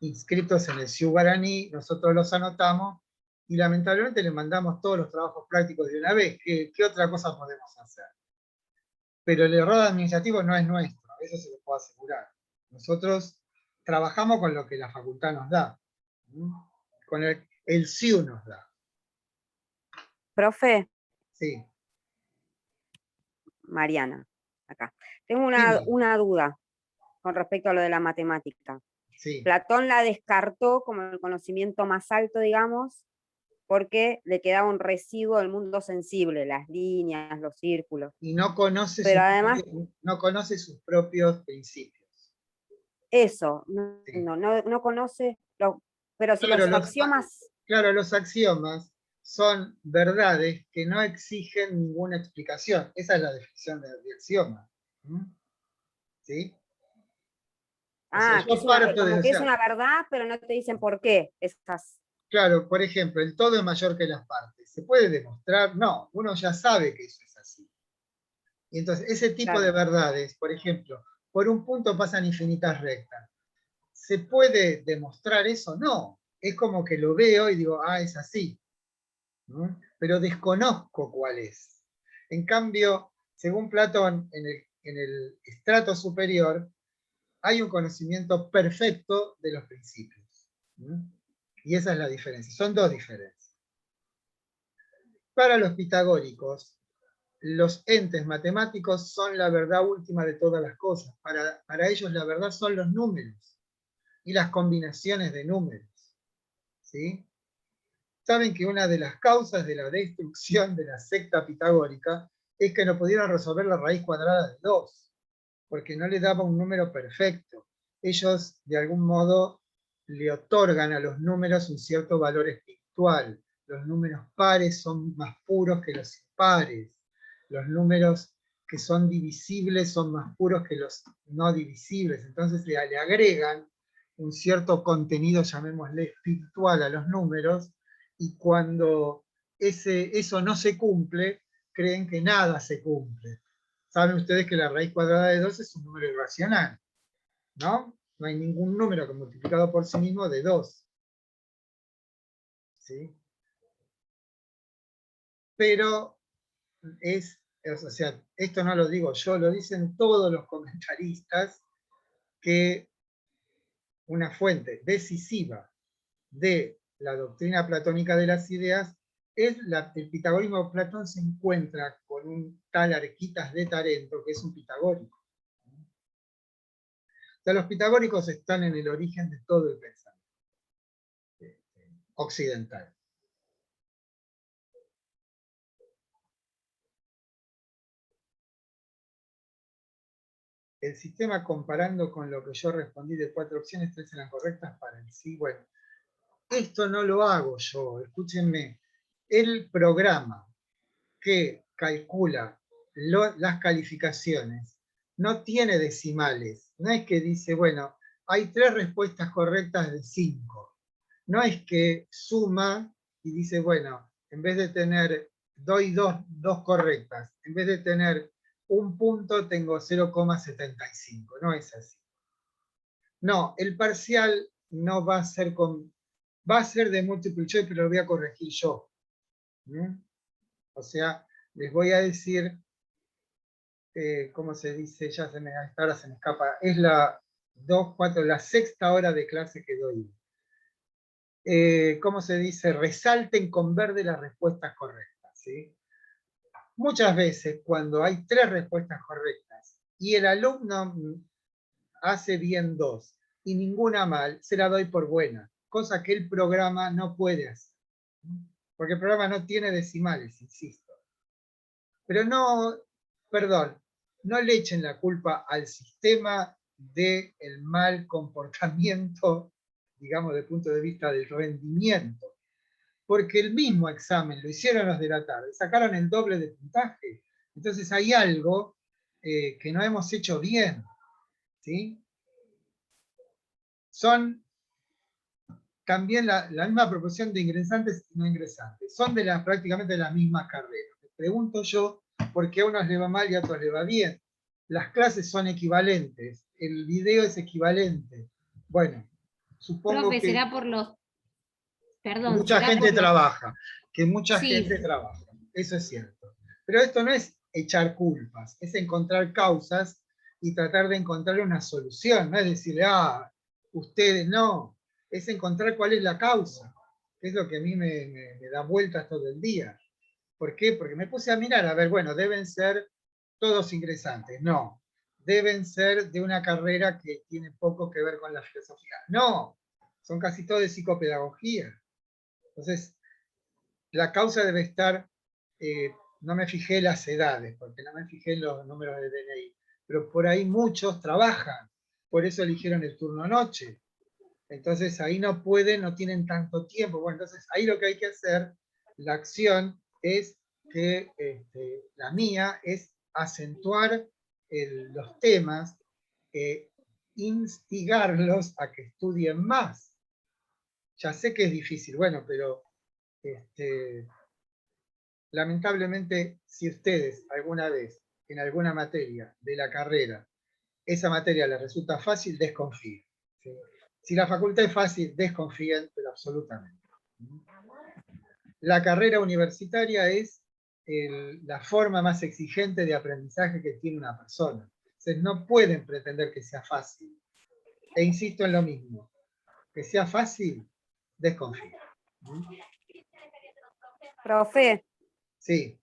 inscritos en el Sioux Guaraní, nosotros los anotamos y lamentablemente les mandamos todos los trabajos prácticos de una vez. ¿Qué otra cosa podemos hacer? Pero el error administrativo no es nuestro, eso se lo puedo asegurar. Nosotros trabajamos con lo que la facultad nos da, con el SIU nos da. Profe. Sí. Mariana, acá. Tengo una duda con respecto a lo de la matemática. Sí. Platón la descartó como el conocimiento más alto, digamos, porque le quedaba un residuo del mundo sensible, las líneas, los círculos. Y no conoce, no conoce sus propios principios. Eso, no conoce, pero si claro, los axiomas... Claro, los axiomas son verdades que no exigen ninguna explicación. Esa es la definición de axioma. ¿Sí? Ah, o sea, como que es una verdad, pero no te dicen por qué. Claro, por ejemplo, el todo es mayor que las partes. ¿Se puede demostrar? No, uno ya sabe que eso es así. Y entonces, ese tipo de verdades, por ejemplo, por un punto pasan infinitas rectas. ¿Se puede demostrar eso? No. Es como que lo veo y digo, ah, es así. Pero desconozco cuál es. En cambio, según Platón, en el estrato superior, hay un conocimiento perfecto de los principios. Y esa es la diferencia. Son dos diferencias. Para los pitagóricos, los entes matemáticos son la verdad última de todas las cosas. Para ellos la verdad son los números y las combinaciones de números. ¿Sí? Saben que una de las causas de la destrucción de la secta pitagórica es que no pudieron resolver la raíz cuadrada de 2, porque no le daba un número perfecto. Ellos, de algún modo, le otorgan a los números un cierto valor espiritual. Los números pares son más puros que los impares. Los números que son divisibles son más puros que los no divisibles. Entonces le agregan un cierto contenido, llamémosle espiritual, a los números, y cuando eso no se cumple, creen que nada se cumple. Saben ustedes que la raíz cuadrada de 2 es un número irracional, ¿no? No hay ningún número que multiplicado por sí mismo de 2. ¿Sí? Pero o sea, esto no lo digo yo, lo dicen todos los comentaristas, que una fuente decisiva de la doctrina platónica de las ideas es el pitagorismo. Platón se encuentra con un tal Arquitas de Tarento, que es un pitagórico. O sea, los pitagóricos están en el origen de todo el pensamiento occidental. El sistema, comparando con lo que yo respondí de 4 opciones, 3 eran correctas para el sí. Bueno, esto no lo hago yo, escúchenme. El programa que calcula las calificaciones no tiene decimales. No es que dice, bueno, hay 3 respuestas correctas de 5. No es que suma y dice, bueno, en vez de tener, doy dos correctas, en vez de tener un punto tengo 0,75. No es así. No, el parcial no va a ser va a ser de multiple choice, pero lo voy a corregir yo. O sea, les voy a decir, ¿cómo se dice? Ahora se me escapa. Es la 2, 4, la 6ª hora de clase que doy. ¿Cómo se dice? Resalten con verde las respuestas correctas. ¿Sí? Muchas veces, cuando hay 3 respuestas correctas y el alumno hace bien 2 y ninguna mal, se la doy por buena, cosa que el programa no puede hacer. porque el programa no tiene decimales, insisto. Pero no, perdón, no le echen la culpa al sistema del mal comportamiento, digamos, desde el punto de vista del rendimiento. Porque el mismo examen lo hicieron los de la tarde, sacaron el doble de puntaje. Entonces hay algo que no hemos hecho bien, ¿sí? Son también la misma proporción de ingresantes y no ingresantes. Son prácticamente de las mismas carreras. Me pregunto yo por qué a unos le va mal y a otros le va bien. Las clases son equivalentes, el video es equivalente. Bueno, supongo Profe, que será por los... Perdón, mucha será gente por los... trabaja, que mucha Sí. gente trabaja. Eso es cierto. Pero esto no es echar culpas, es encontrar causas y tratar de encontrar una solución. No es decirle, ustedes no. Es encontrar cuál es la causa. Que es lo que a mí me da vueltas todo el día. ¿Por qué? Porque me puse a mirar, a ver, bueno, deben ser todos ingresantes. No. Deben ser de una carrera que tiene poco que ver con la filosofía. No. Son casi todos de psicopedagogía. Entonces, la causa debe estar, no me fijé las edades, porque no me fijé en los números de DNI, pero por ahí muchos trabajan, por eso eligieron el turno noche. Entonces ahí no pueden, no tienen tanto tiempo. Bueno, entonces ahí lo que hay que hacer, la acción es que la mía es acentuar los temas, instigarlos a que estudien más. Ya sé que es difícil, bueno, pero lamentablemente si ustedes alguna vez en alguna materia de la carrera, esa materia les resulta fácil, desconfíen. ¿Sí? Si la facultad es fácil, desconfíen, pero absolutamente. La carrera universitaria es la forma más exigente de aprendizaje que tiene una persona. Entonces no pueden pretender que sea fácil. E insisto en lo mismo, que sea fácil, desconfíen. Profe, Sí.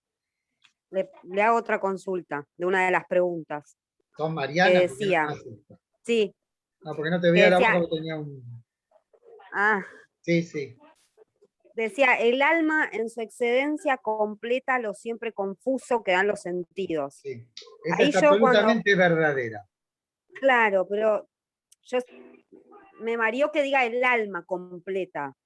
le hago otra consulta de una de las preguntas. ¿Son Mariana? Que decía, sí. No, porque no te veía la boca porque tenía un... Ah. Sí, sí. Decía, el alma en su excedencia completa lo siempre confuso que dan los sentidos. Sí. Esa Ahí es yo absolutamente verdadera. Claro, pero yo me mareó que diga el alma completa.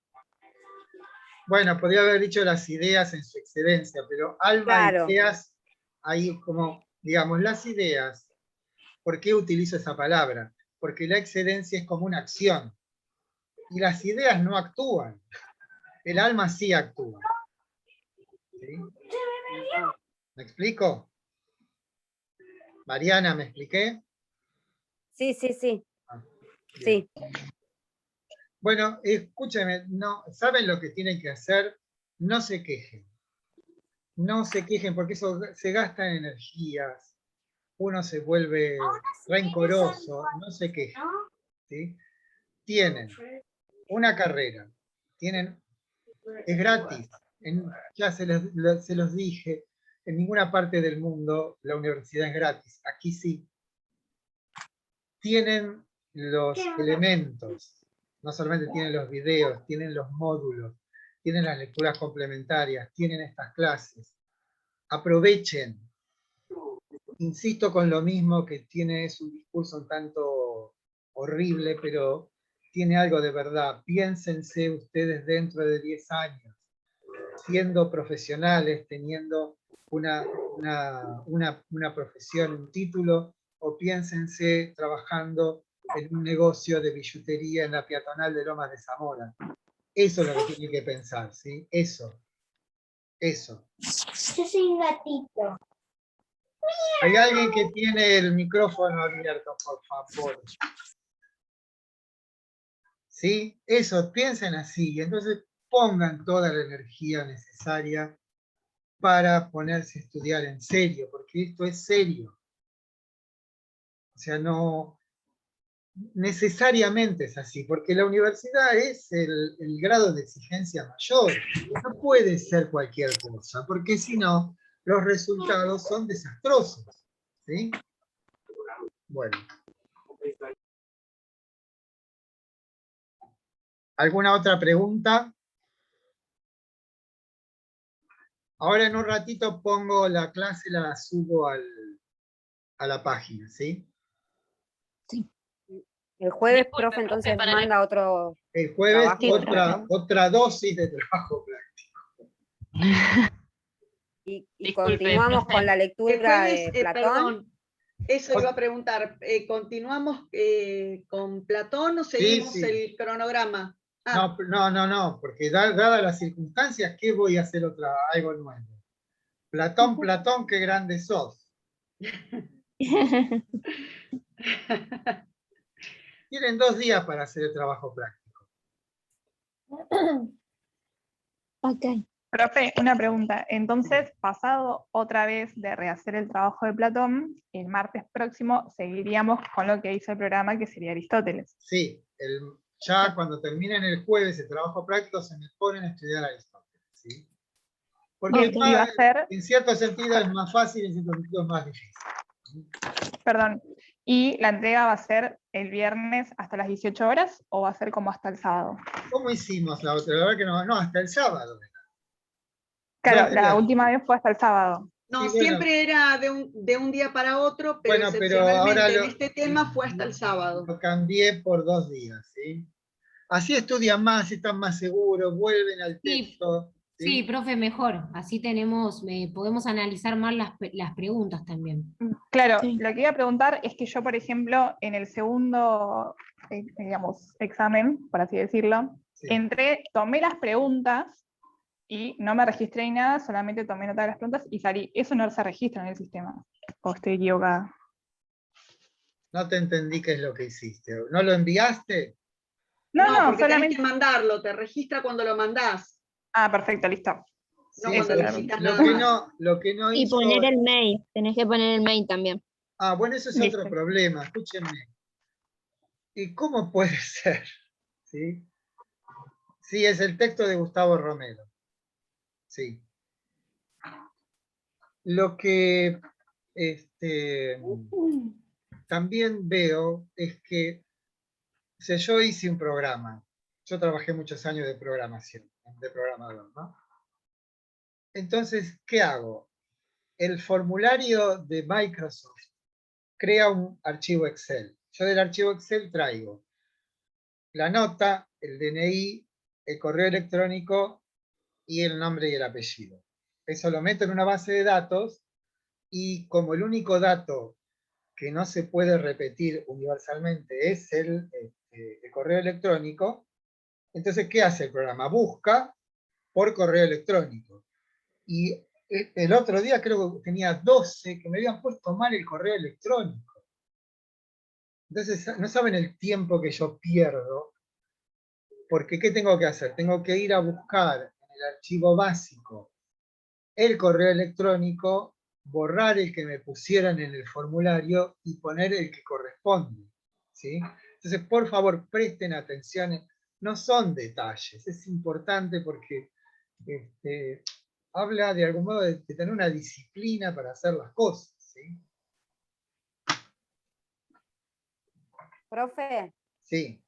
Bueno, podría haber dicho las ideas en su excedencia, pero alma e ideas, ahí como, digamos, las ideas, ¿por qué utilizo esa palabra? Porque la excedencia es como una acción, y las ideas no actúan, el alma sí actúa. ¿Sí? ¿Me explico? Mariana, ¿me expliqué? Sí, sí, sí. Sí. Bueno, escúchame, no, ¿saben lo que tienen que hacer? No se quejen. No se quejen porque eso se gasta en energías, uno se vuelve rencoroso, no se quejen. ¿Sí? Tienen una carrera, es gratis, ya se los dije, en ninguna parte del mundo la universidad es gratis, aquí sí. Tienen los elementos, no solamente tienen los videos, tienen los módulos, tienen las lecturas complementarias, tienen estas clases. Aprovechen. Insisto con lo mismo que es un discurso un tanto horrible, pero tiene algo de verdad. Piénsense ustedes dentro de 10 años, siendo profesionales, teniendo una profesión, un título, o piénsense trabajando en un negocio de billutería en la peatonal de Lomas de Zamora. Eso es lo que tienen que pensar, ¿sí? Eso. Yo soy un gatito. Hay alguien que tiene el micrófono abierto, por favor. ¿Sí? Eso, piensen así, y entonces pongan toda la energía necesaria para ponerse a estudiar en serio, porque esto es serio. O sea, no necesariamente es así, porque la universidad es el grado de exigencia mayor. No puede ser cualquier cosa, porque si no, los resultados son desastrosos. ¿Sí? Bueno. ¿Alguna otra pregunta? Ahora en un ratito pongo la clase, la subo a la página, ¿sí? El jueves, Disculpe, profe, entonces para la- manda otro El jueves trabajo. otra dosis de trabajo práctico. Y Disculpe, continuamos profe. con la El lectura jueves, de Platón. perdón, eso iba a preguntar. ¿Continuamos con Platón o seguimos sí. el cronograma? Ah, No, porque dadas las circunstancias, ¿qué voy a hacer algo nuevo? Platón, Platón, qué grande sos. Tienen 2 días para hacer el trabajo práctico. Ok. Profe, una pregunta. Entonces, pasado otra vez de rehacer el trabajo de Platón, el martes próximo seguiríamos con lo que hizo el programa, que sería Aristóteles. Sí, ya cuando terminen el jueves el trabajo práctico se me ponen a estudiar Aristóteles, ¿sí? Porque Ok. Y va a ser, en cierto sentido es más fácil y en cierto sentido es más difícil. perdón, ¿y la entrega va a ser el viernes hasta las 18 horas o va a ser como hasta el sábado? ¿Cómo hicimos la otra? La verdad que no, hasta el sábado. Claro, 2 la días. última vez fue hasta el sábado. no, Sí, bueno. siempre era de un día para otro, pero Bueno, pero excepcionalmente ahora en este tema fue hasta el sábado. lo cambié por 2 días, ¿sí? Así estudian más, están más seguros, vuelven al texto. Sí, profe, mejor. Así podemos analizar más las preguntas también. Claro, Sí. lo que iba a preguntar es que yo, por ejemplo, en el segundo, digamos, examen, por así decirlo, Sí. tomé las preguntas y no me registré ni nada, solamente tomé nota de las preguntas y salí. Eso no se registra en el sistema. ¿O estoy equivocada? No te entendí qué es lo que hiciste. ¿No lo enviaste? No, Porque tenés solamente... que mandarlo, te registra cuando lo mandás, Ah, perfecto, listo. no Sí, cuando Eso era necesitas lo nada que más. lo que no Y hizo... poner el mail, tenés que poner el mail también. Ah, bueno, eso es Listo. otro problema, escúchenme. ¿Y cómo puede ser? ¿Sí? Sí, es el texto de Gustavo Romero. Sí. Lo que también veo es que, o sea, yo hice un programa. Yo trabajé muchos años de programación, de programador, ¿no? Entonces, ¿qué hago? El formulario de Microsoft crea un archivo Excel. Yo del archivo Excel traigo la nota, el DNI, el correo electrónico y el nombre y el apellido. Eso lo meto en una base de datos y como el único dato que no se puede repetir universalmente es el correo electrónico, entonces, ¿qué hace el programa? Busca por correo electrónico. Y el otro día creo que tenía 12 que me habían puesto mal el correo electrónico. Entonces, no saben el tiempo que yo pierdo, porque ¿qué tengo que hacer? Tengo que ir a buscar en el archivo básico el correo electrónico, borrar el que me pusieran en el formulario y poner el que corresponde, ¿sí? Entonces, por favor, presten atención. No son detalles, es importante porque habla de algún modo de tener una disciplina para hacer las cosas, ¿sí? Profe, Sí.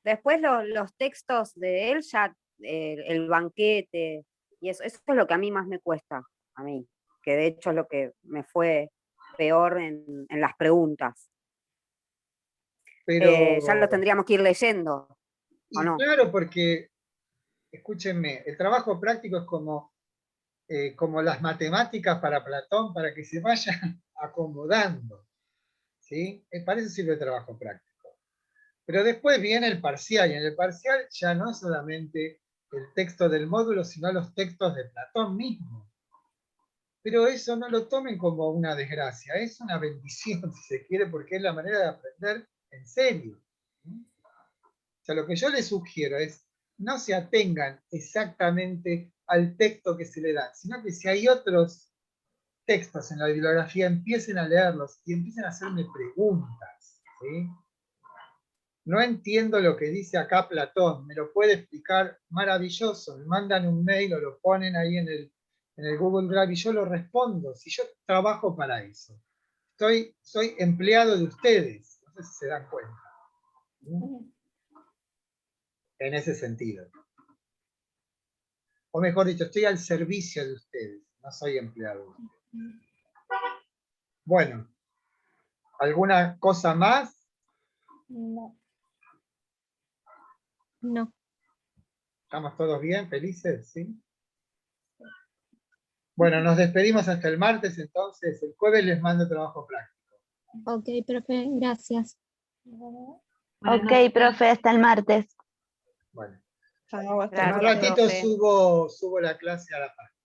después los textos de él ya, el banquete, y eso es lo que a mí más me cuesta, a mí, que de hecho es lo que me fue peor en las preguntas. Pero, Ya lo tendríamos que ir leyendo, ¿o no? claro, porque, escúchenme, el trabajo práctico es como las matemáticas para Platón, para que se vayan acomodando, ¿sí? Para eso sirve el trabajo práctico. Pero después viene el parcial, y en el parcial ya no es solamente el texto del módulo, sino los textos de Platón mismo. Pero eso no lo tomen como una desgracia, es una bendición, si se quiere, porque es la manera de aprender en serio. O sea, lo que yo les sugiero es, no se atengan exactamente al texto que se le da, sino que si hay otros textos en la bibliografía, empiecen a leerlos y empiecen a hacerme preguntas, ¿sí? No entiendo lo que dice acá Platón, me lo puede explicar maravilloso, me mandan un mail o lo ponen ahí en el Google Drive y yo lo respondo, si yo trabajo para eso. Soy empleado de ustedes, no sé si se dan cuenta. En ese sentido. O mejor dicho, estoy al servicio de ustedes, no soy empleado. Bueno, ¿alguna cosa más? No. No. ¿Estamos todos bien, felices? ¿Sí? Bueno, nos despedimos hasta el martes, entonces. El jueves les mando trabajo práctico. Ok, profe, gracias. Ok, profe, hasta el martes. Bueno, Chao, hasta en un luego. ratito subo la clase a la página.